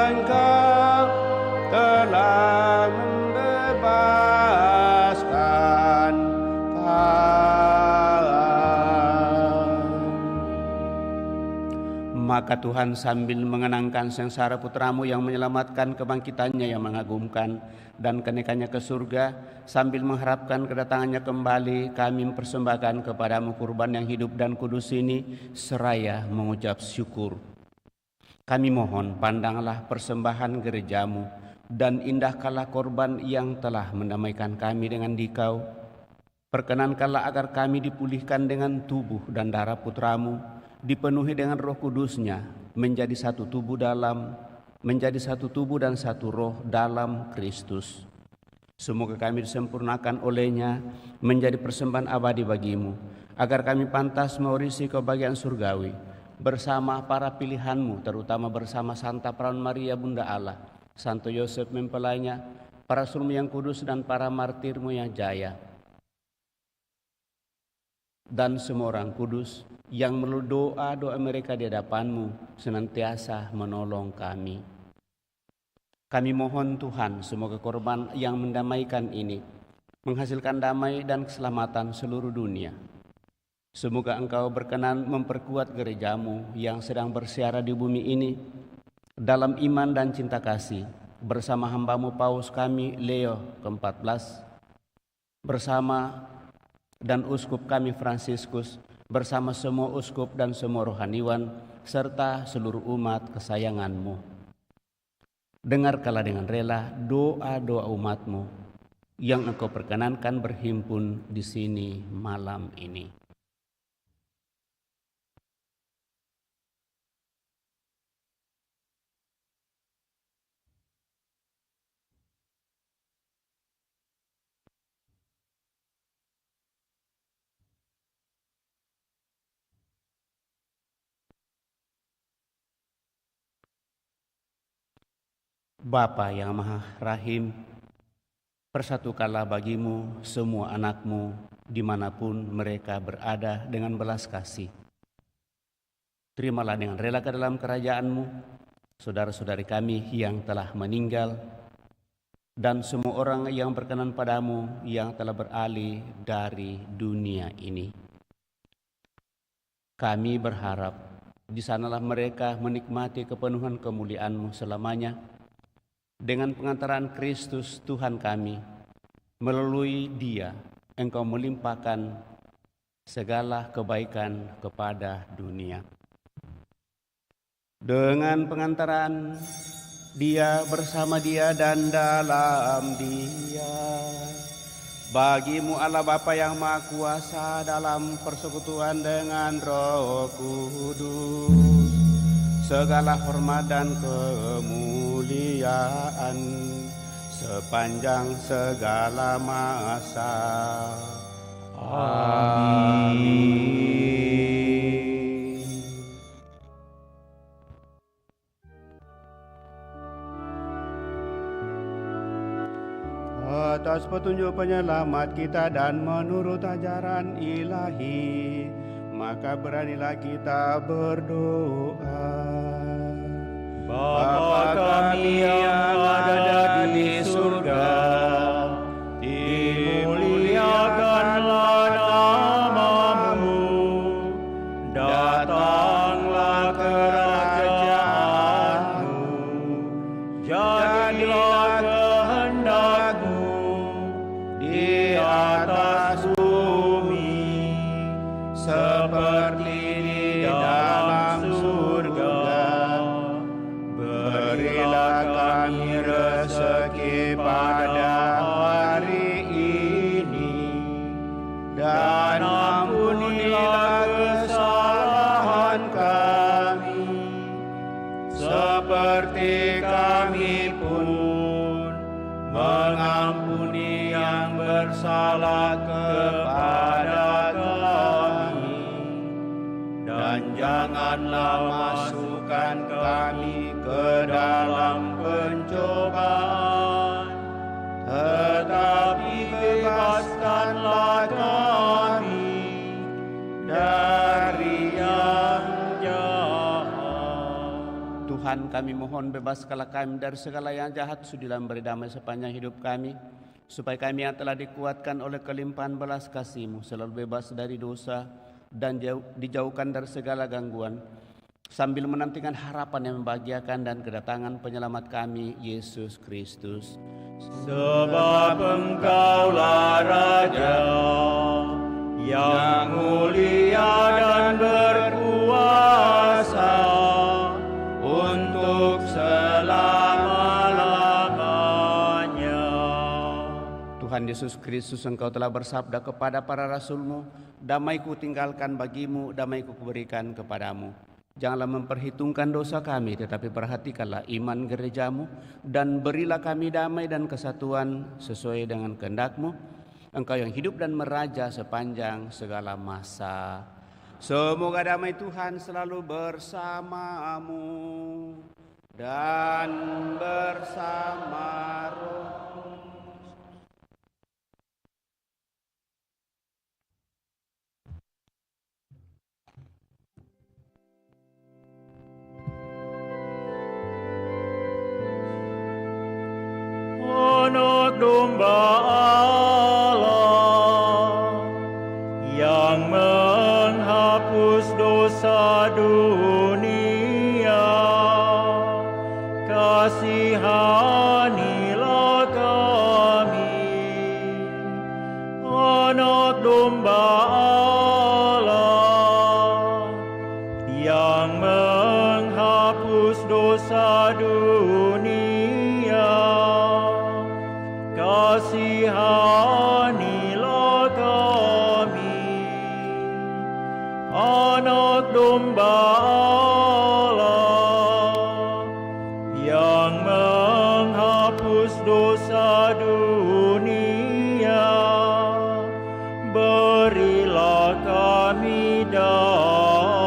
Engkau telah membebaskan kami. Maka Tuhan sambil mengenangkan sengsara Putra-Mu yang menyelamatkan, kebangkitannya yang mengagumkan, dan kenaikannya ke surga, sambil mengharapkan kedatangannya kembali, kami mempersembahkan kepada-Mu kurban yang hidup dan kudus ini seraya mengucap syukur. Kami mohon, pandanglah persembahan gereja-Mu dan indahkanlah korban yang telah mendamaikan kami dengan Dikau. Perkenankanlah agar kami dipulihkan dengan tubuh dan darah Putra-Mu, dipenuhi dengan Roh Kudus-Nya, menjadi satu tubuh dan satu roh dalam Kristus. Semoga kami disempurnakan oleh-Nya menjadi persembahan abadi bagi-Mu, agar kami pantas mewarisi kebahagiaan surgawi bersama para pilihan-Mu, terutama bersama Santa Perawan Maria Bunda Allah, Santo Yosef mempelainya, para rasul yang kudus dan para martir-Mu yang jaya, dan semua orang kudus yang melalui doa-doa mereka di hadapan-Mu senantiasa menolong kami. Kami mohon Tuhan, semoga korban yang mendamaikan ini menghasilkan damai dan keselamatan seluruh dunia. Semoga Engkau berkenan memperkuat gereja-Mu yang sedang bersiara di bumi ini dalam iman dan cinta kasih, bersama hambamu Paus kami Leo ke-14, bersama dan uskup kami Fransiskus, bersama semua uskup dan semua rohaniwan, serta seluruh umat kesayanganmu. Dengarkanlah dengan rela doa-doa umatmu yang engkau perkenankan berhimpun di sini malam ini. Bapa yang Maha Rahim, persatukanlah bagimu semua anakmu dimanapun mereka berada dengan belas kasih. Terimalah dengan rela ke dalam kerajaanmu saudara-saudari kami yang telah meninggal dan semua orang yang berkenan padamu yang telah beralih dari dunia ini. Kami berharap di sanalah mereka menikmati kepenuhan kemuliaan-Mu selamanya, dengan pengantaran Kristus Tuhan kami. Melalui Dia Engkau melimpahkan segala kebaikan kepada dunia. Dengan pengantaran Dia, bersama Dia dan dalam Dia, bagimu Allah Bapa yang Maha Kuasa dalam persekutuan dengan Roh Kudus, segala hormat dan kemuliaan sepanjang segala masa. Amin. Atas petunjuk penyelamat kita dan menurut ajaran ilahi, maka beranilah kita berdoa. Bapa kami yang ada di surga, dimuliakanlah nama-Mu, datanglah kerajaan-Mu, jadilah kehendak-Mu di atas bumi seperti di dalam surga. Berilah kami rezeki pada hari ini, dan ampunilah kesalahan kami, seperti kami pun mengampuni yang bersalah kepada kami. Dan janganlah masukkan kami ke dalam pencobaan, tetapi bebaskanlah kami dari yang jahat. Tuhan, kami mohon bebaskanlah kami dari segala yang jahat, sudilah beri damai sepanjang hidup kami, supaya kami yang telah dikuatkan oleh kelimpahan belas kasih-Mu selalu bebas dari dosa dan dijauhkan dari segala gangguan, sambil menantikan harapan yang membahagiakan dan kedatangan penyelamat kami, Yesus Kristus. Sebab Engkaulah Raja yang mulia dan berkuasa untuk selama-lamanya. Tuhan Yesus Kristus, Engkau telah bersabda kepada para rasul-Mu, damai-Ku tinggalkan bagimu, damai-Ku kuberikan kepadamu. Janganlah memperhitungkan dosa kami, tetapi perhatikanlah iman gereja-Mu, dan berilah kami damai dan kesatuan sesuai dengan kehendak-Mu, Engkau yang hidup dan meraja sepanjang segala masa. Semoga damai Tuhan selalu bersamamu dan bersama roh. Anak domba Allah yang menghapus dosa dunia, kasihan dosa dunia, kasihanilah kami. Anak domba Allah yang menghapus dosa dunia, berilah kami damai.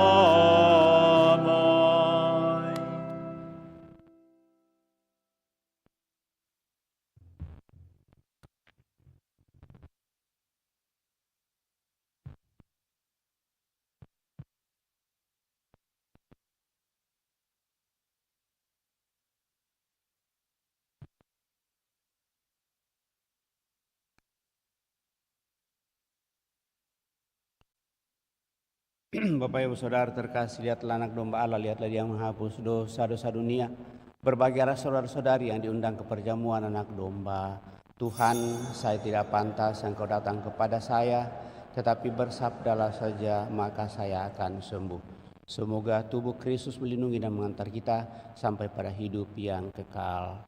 Bapak Ibu Saudara terkasih, lihatlah anak domba Allah, lihatlah dia menghapus dosa-dosa dunia. Berbahagialah saudara-saudari yang diundang ke perjamuan anak domba. Tuhan, saya tidak pantas Engkau datang kepada saya, tetapi bersabdalah saja maka saya akan sembuh. Semoga tubuh Kristus melindungi dan mengantar kita sampai pada hidup yang kekal.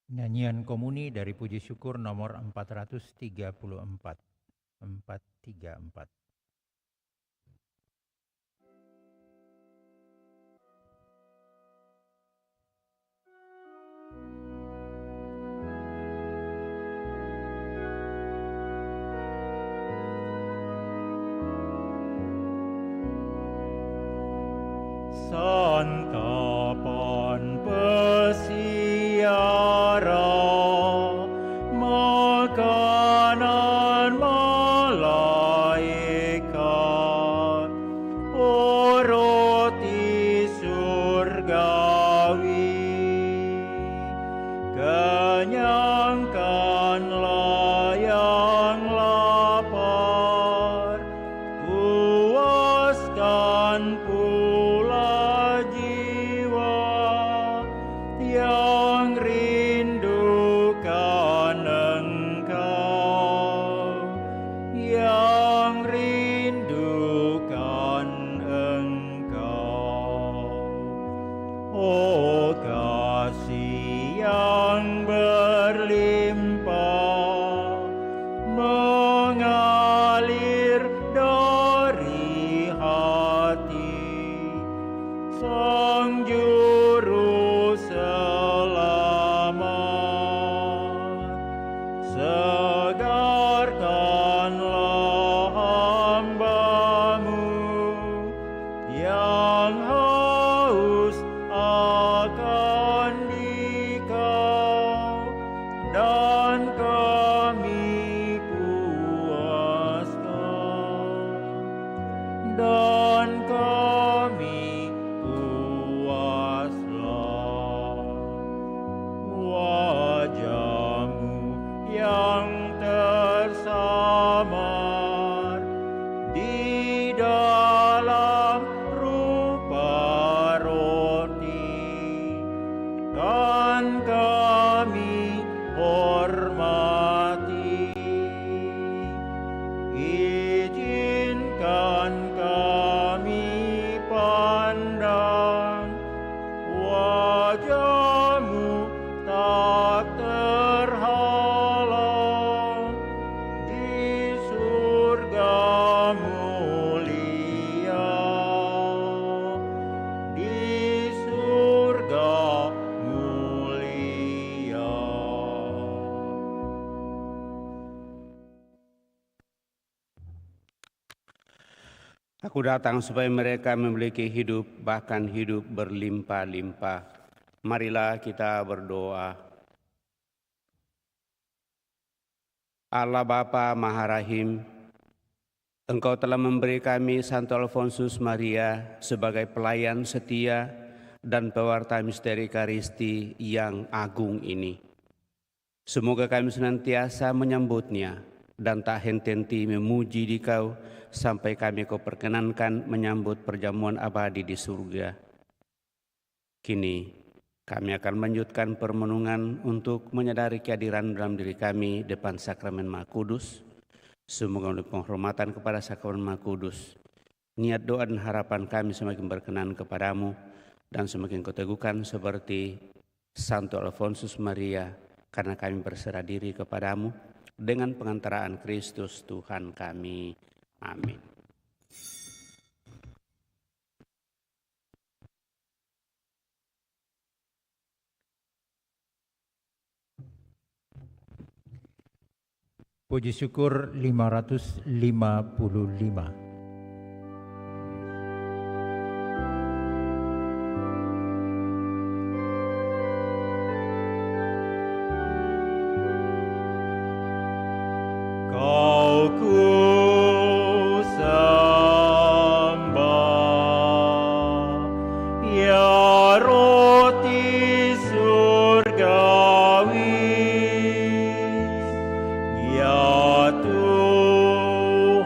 Nyanyian komuni dari Puji Syukur nomor 434. 434. Santapan pesiara, makanan malaikat, o roti surgawi, kenyangkanlah yang lapar, puaskan pula jiwa yang rindukan Engkau, yang rindukan Engkau. Oh kasih yang berlimpah, mengalir dari hati, Sang Juru Selamat, segarkanlah hamba-Mu yang haus akan Dikau, dan kami puaskan, dan kami puaslah. Wajah-Mu yang tersamar di dalam rupa roti, kan kami hormati. Izinkan kami pandang wajah-Mu tak terhalang di surga mulia, di surga mulia. Aku datang supaya mereka memiliki hidup, bahkan hidup berlimpah-limpah. Marilah kita berdoa. Allah Bapa Maha Rahim, Engkau telah memberi kami Santo Alfonsus Maria sebagai pelayan setia dan pewarta misteri Ekaristi yang agung ini. Semoga kami senantiasa menyambutnya dan tak henti-henti memuji Dikau sampai kami Kau perkenankan menyambut perjamuan abadi di surga. Kini kami akan melanjutkan permenungan untuk menyadari kehadiran dalam diri kami depan Sakramen Maha Kudus. Semoga oleh penghormatan kepada Sakramen Maha Kudus, niat doa dan harapan kami semakin berkenan kepadamu dan semakin Kau teguhkan seperti Santo Alfonsus Maria, karena kami berserah diri kepadamu dengan pengantaraan Kristus Tuhan kami. Amin. Puji syukur 555. Kau ku sembah, ya roti surgawi, ya Tuhan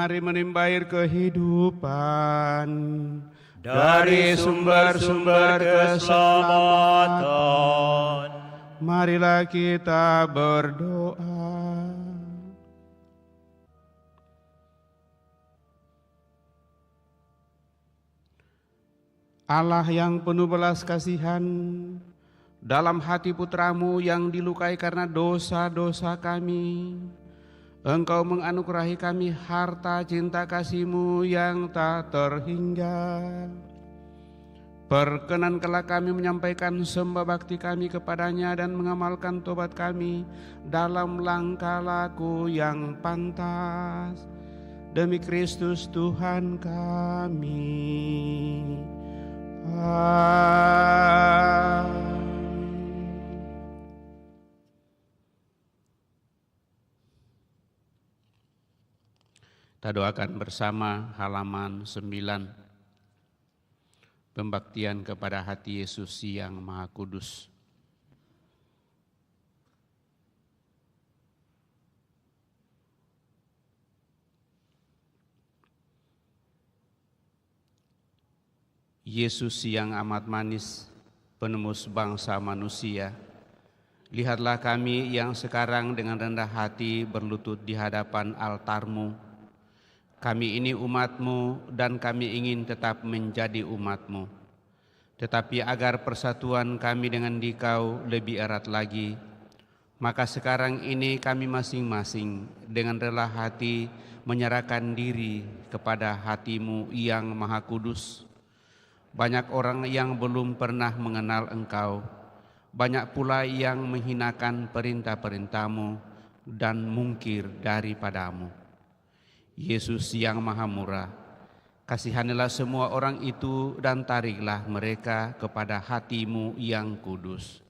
Mari menimba air kehidupan dari sumber-sumber keselamatan. Marilah kita berdoa. Allah yang penuh belas kasihan, dalam hati putramu yang dilukai karena dosa-dosa kami, Engkau menganugerahi kami harta cinta kasih-Mu yang tak terhingga. Perkenankanlah kami menyampaikan sembah bakti kami kepadanya dan mengamalkan tobat kami dalam langkah laku yang pantas. Demi Kristus Tuhan kami. Kita doakan bersama halaman 9. Pembaktian kepada hati Yesus yang Maha Kudus. Yesus yang amat manis, penembus bangsa manusia, lihatlah kami yang sekarang dengan rendah hati berlutut di hadapan altar-Mu. Kami ini umat-Mu dan kami ingin tetap menjadi umat-Mu. Tetapi agar persatuan kami dengan Dikau lebih erat lagi, maka sekarang ini kami masing-masing dengan rela hati menyerahkan diri kepada hati-Mu yang Maha Kudus. Banyak orang yang belum pernah mengenal Engkau, banyak pula yang menghinakan perintah-perintah-Mu dan mungkir daripada-Mu. Yesus yang Maha Murah, kasihanilah semua orang itu dan tariklah mereka kepada hati-Mu yang kudus.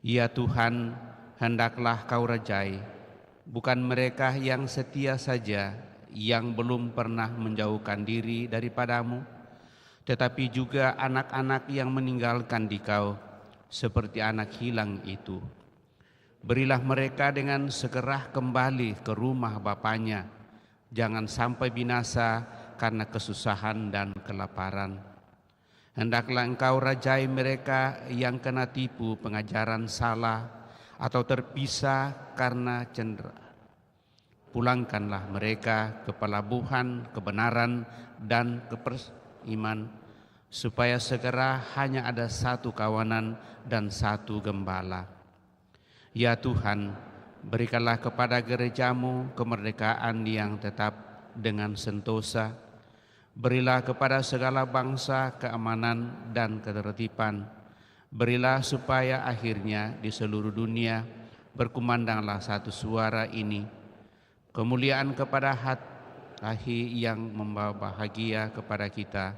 Ya Tuhan, hendaklah Kau rajai, bukan mereka yang setia saja, yang belum pernah menjauhkan diri daripada-Mu, tetapi juga anak-anak yang meninggalkan Dikau, seperti anak hilang itu. Berilah mereka dengan segera kembali ke rumah bapanya, jangan sampai binasa karena kesusahan dan kelaparan. Hendaklah Engkau rajai mereka yang kena tipu pengajaran salah atau terpisah karena cendera. Pulangkanlah mereka ke pelabuhan kebenaran dan iman, supaya segera hanya ada satu kawanan dan satu gembala. Ya Tuhan, berikanlah kepada gereja-Mu kemerdekaan yang tetap dengan sentosa. Berilah kepada segala bangsa keamanan dan ketertiban. Berilah supaya akhirnya di seluruh dunia berkumandanglah satu suara ini. Kemuliaan kepada hati yang membawa bahagia kepada kita.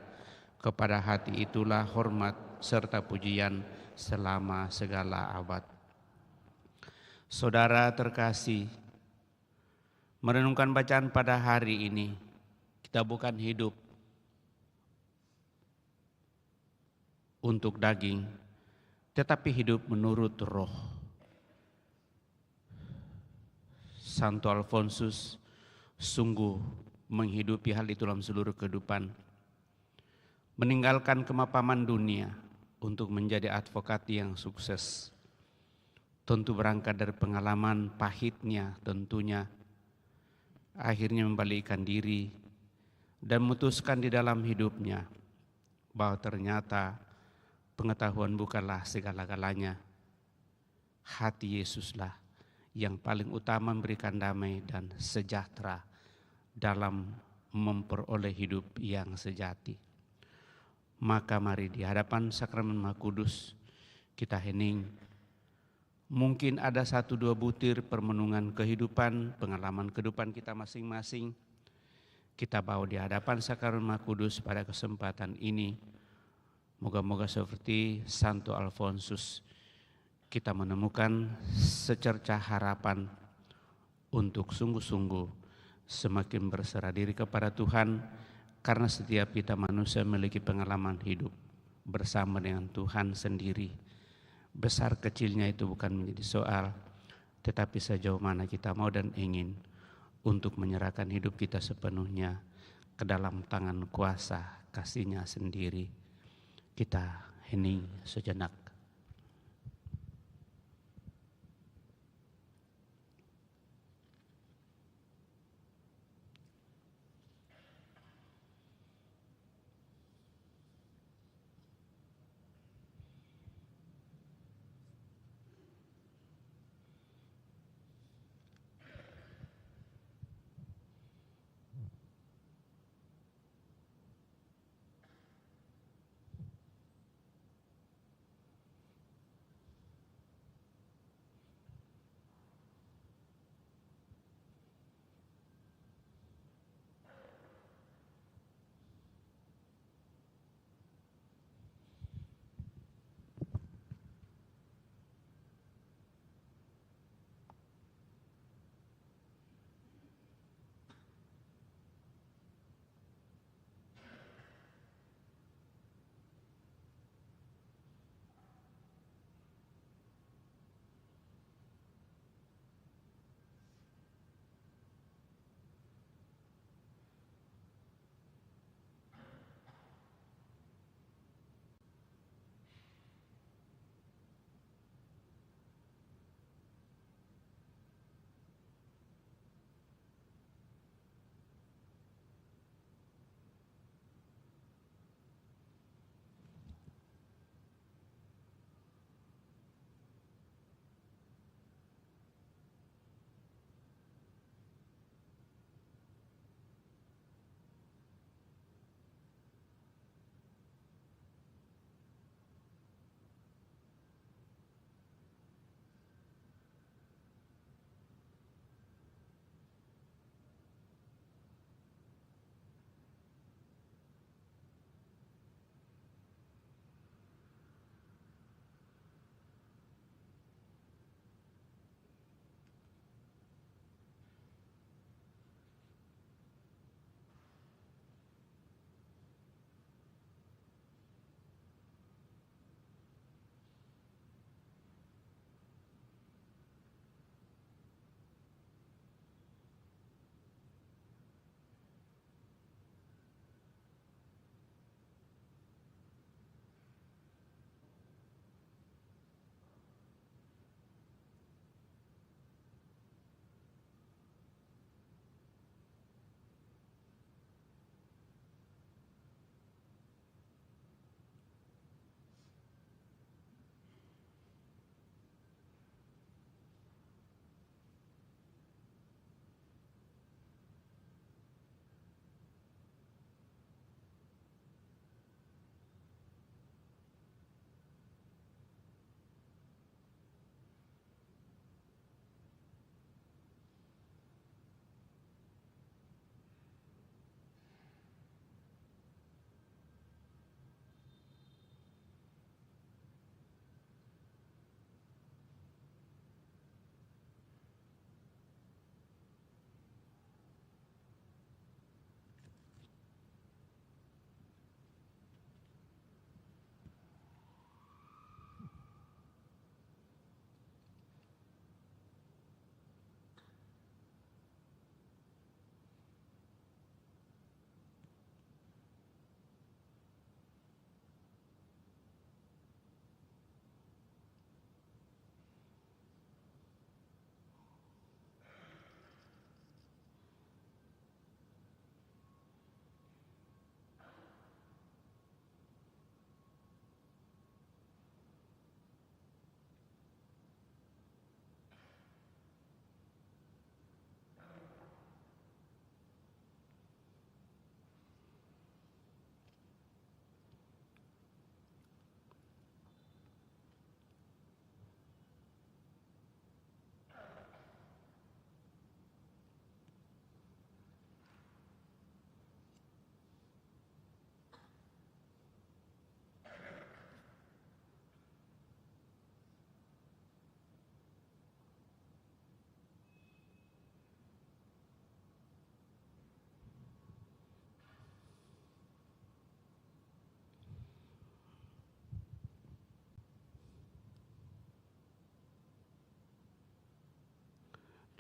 Kepada hati itulah hormat serta pujian selama segala abad. Saudara terkasih, merenungkan bacaan pada hari ini, kita bukan hidup untuk daging, tetapi hidup menurut roh. Santo Alfonsus sungguh menghidupi hal itu dalam seluruh kehidupan. Meninggalkan kemapaman dunia untuk menjadi advokat yang sukses. Tentu berangkat dari pengalaman pahitnya tentunya. Akhirnya membalikkan diri dan memutuskan di dalam hidupnya bahwa ternyata pengetahuan bukanlah segala-galanya. Hati Yesuslah yang paling utama memberikan damai dan sejahtera dalam memperoleh hidup yang sejati. Maka mari di hadapan Sakramen Maha Kudus kita hening. Mungkin ada 1-2 butir permenungan kehidupan, pengalaman kehidupan kita masing-masing. Kita bawa di hadapan Sakramen Maha Kudus pada kesempatan ini. Moga-moga seperti Santo Alfonsus kita menemukan secercah harapan untuk sungguh-sungguh semakin berserah diri kepada Tuhan. Karena setiap kita manusia memiliki pengalaman hidup bersama dengan Tuhan sendiri. Besar kecilnya itu bukan menjadi soal, tetapi sejauh mana kita mau dan ingin untuk menyerahkan hidup kita sepenuhnya ke dalam tangan kuasa kasih-Nya sendiri. Kita hening sejenak.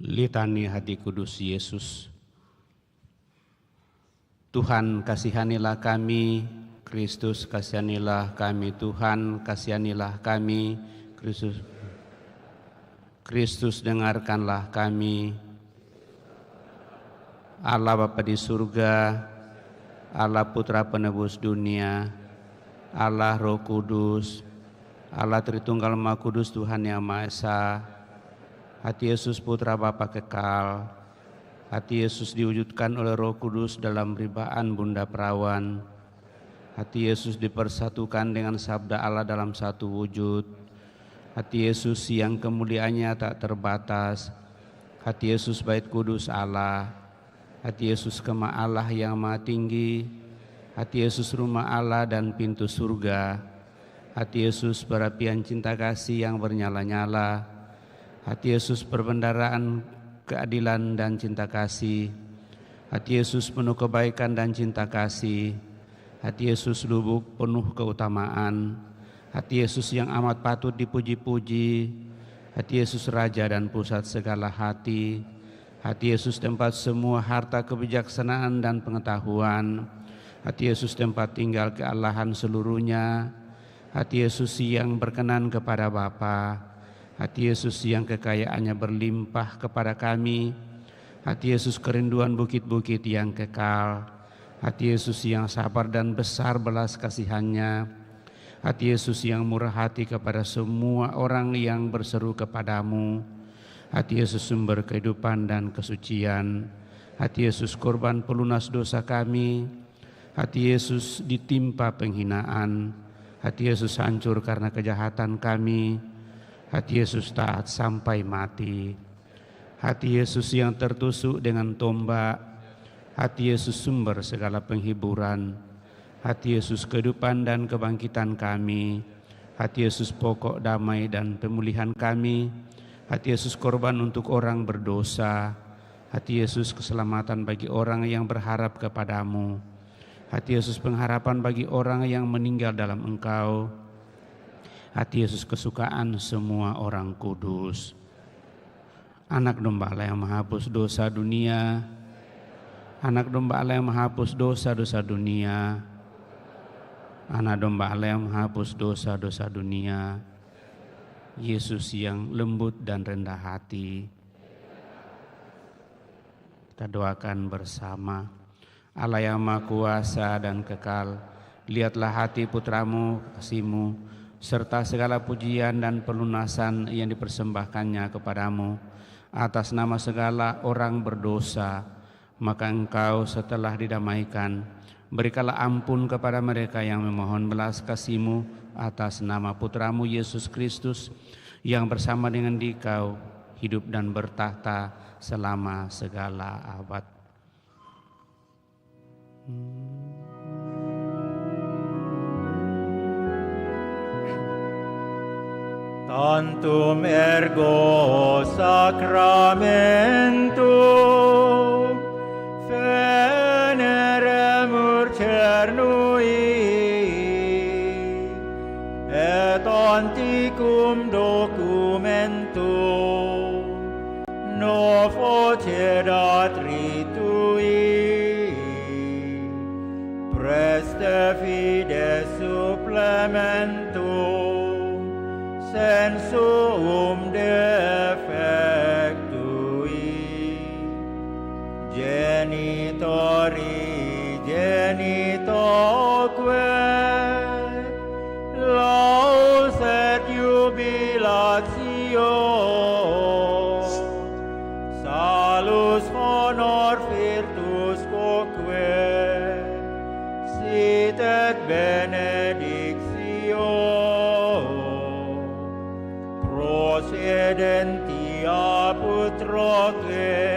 Litani Hati Kudus Yesus. Tuhan kasihanilah kami, Kristus kasihanilah kami, Tuhan kasihanilah kami, Kristus dengarkanlah kami. Allah Bapa di surga, Allah Putra Penebus dunia, Allah Roh Kudus, Allah Tritunggal Maha Kudus Tuhan Yang Maha Esa, hati Yesus Putra Bapa kekal, hati Yesus diwujudkan oleh Roh Kudus dalam ribaan Bunda Perawan, hati Yesus dipersatukan dengan sabda Allah dalam satu wujud, hati Yesus yang kemuliaannya tak terbatas, hati Yesus Bait Kudus Allah, hati Yesus Kemah Allah yang Maha Tinggi, hati Yesus Rumah Allah dan pintu surga, hati Yesus perapian cinta kasih yang bernyala-nyala, hati Yesus perbendaraan keadilan dan cinta kasih, hati Yesus penuh kebaikan dan cinta kasih, hati Yesus lubuk penuh keutamaan, hati Yesus yang amat patut dipuji-puji, hati Yesus Raja dan pusat segala hati, hati Yesus tempat semua harta kebijaksanaan dan pengetahuan, hati Yesus tempat tinggal kealahan seluruhnya, hati Yesus yang berkenan kepada Bapa, hati Yesus yang kekayaannya berlimpah kepada kami, hati Yesus kerinduan bukit-bukit yang kekal, hati Yesus yang sabar dan besar belas kasihannya, hati Yesus yang murah hati kepada semua orang yang berseru kepadamu, hati Yesus sumber kehidupan dan kesucian, hati Yesus korban pelunas dosa kami, hati Yesus ditimpa penghinaan, hati Yesus hancur karena kejahatan kami, hati Yesus taat sampai mati, hati Yesus yang tertusuk dengan tombak, hati Yesus sumber segala penghiburan, hati Yesus kehidupan dan kebangkitan kami, hati Yesus pokok damai dan pemulihan kami, hati Yesus korban untuk orang berdosa, hati Yesus keselamatan bagi orang yang berharap kepadamu, hati Yesus pengharapan bagi orang yang meninggal dalam Engkau, hati Yesus kesukaan semua orang kudus. Anak domba Allah yang menghapus dosa dunia, anak domba Allah yang menghapus dosa-dosa dunia, anak domba Allah yang menghapus dosa-dosa dunia, Yesus yang lembut dan rendah hati. Kita doakan bersama. Allah yang Maha Kuasa dan kekal, lihatlah hati putramu, kasih-Mu, serta segala pujian dan pelunasan yang dipersembahkannya kepadamu atas nama segala orang berdosa, maka Engkau setelah didamaikan, berikanlah ampun kepada mereka yang memohon belas kasih-Mu atas nama putramu Yesus Kristus, yang bersama dengan Dikau hidup dan bertahta selama segala abad. Tantum ergo sacramentum veneremur cernui et antiquum documentum novo cedat ritui preste fides supplementum sensum defectui genitori genitoque laus et jubilatio salus honor virtus quoque sit et benedictio procedentia putroque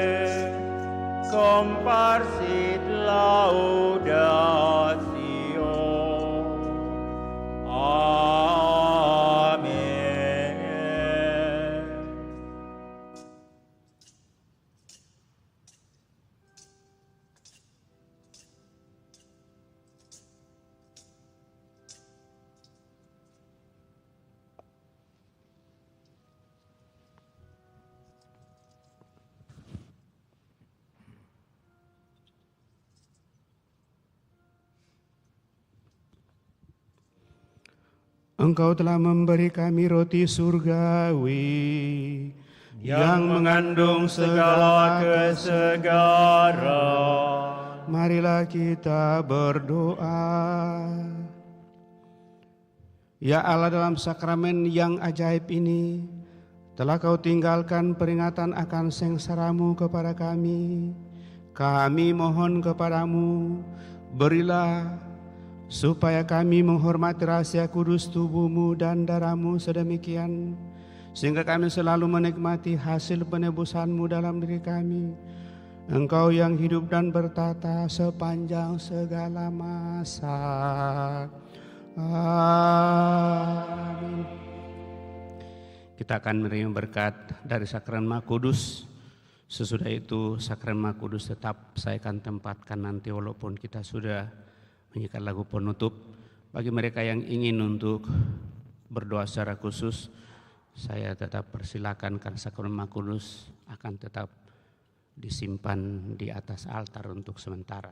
comparsit laudatio. Amen. Engkau telah memberi kami roti surgawi yang mengandung segala kesegaran. Marilah kita berdoa. Ya Allah, dalam sakramen yang ajaib ini telah Kau tinggalkan peringatan akan sengsara-Mu kepada kami. Kami mohon kepadamu, berilah supaya kami menghormati rahasia kudus tubuh-Mu dan darah-Mu sedemikian, sehingga kami selalu menikmati hasil penebusan-Mu dalam diri kami. Engkau yang hidup dan bertata sepanjang segala masa. Amin. Kita akan menerima berkat dari Sakramen Maha Kudus. Sesudah itu Sakramen Maha Kudus tetap saya akan tempatkan nanti walaupun kita sudah menyanyikan lagu penutup. Bagi mereka yang ingin untuk berdoa secara khusus, saya tetap persilakan karena Sakramen Maha Kudus akan tetap disimpan di atas altar untuk sementara.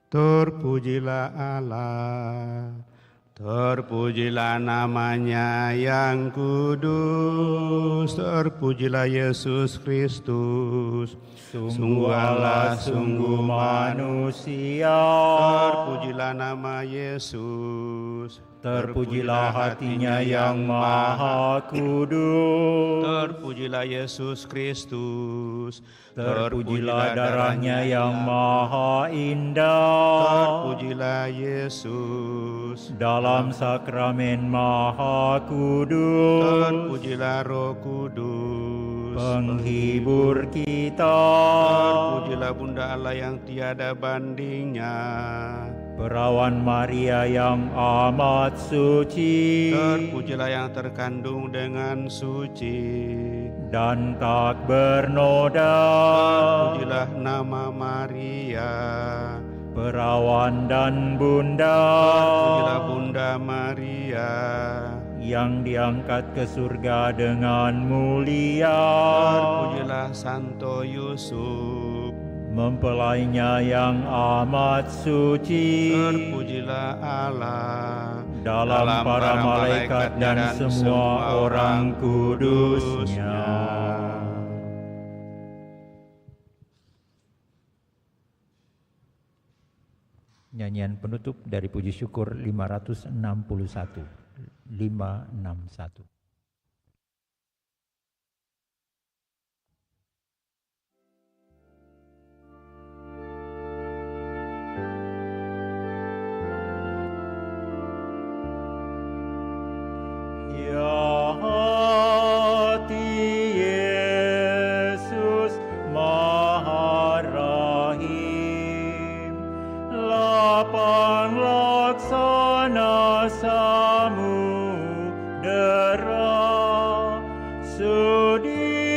Terpujilah Allah, terpujilah namanya yang kudus, terpujilah Yesus Kristus. Sungguh Allah, sungguh manusia. Terpujilah nama Yesus. Terpujilah hatinya yang maha kudus. Terpujilah Yesus Kristus. Terpujilah darahnya yang maha indah. Terpujilah Yesus. Dalam sakramen maha kudus. Terpujilah Roh Kudus. Penghibur kita. Terpujilah Bunda Allah yang tiada bandingnya. Perawan Maria yang amat suci. Terpujilah yang terkandung dengan suci dan tak bernoda. Terpujilah nama Maria, perawan dan bunda. Terpujilah Bunda Maria yang diangkat ke surga dengan mulia. Terpujilah Santo Yusuf, mempelainya yang amat suci. Terpujilah Allah, dalam para malaikat dan semua orang kudusnya. Nyanyian penutup dari Puji Syukur 561. 561. Ya hati Yesus Maha Rahim, lapang laksana samudera, sudi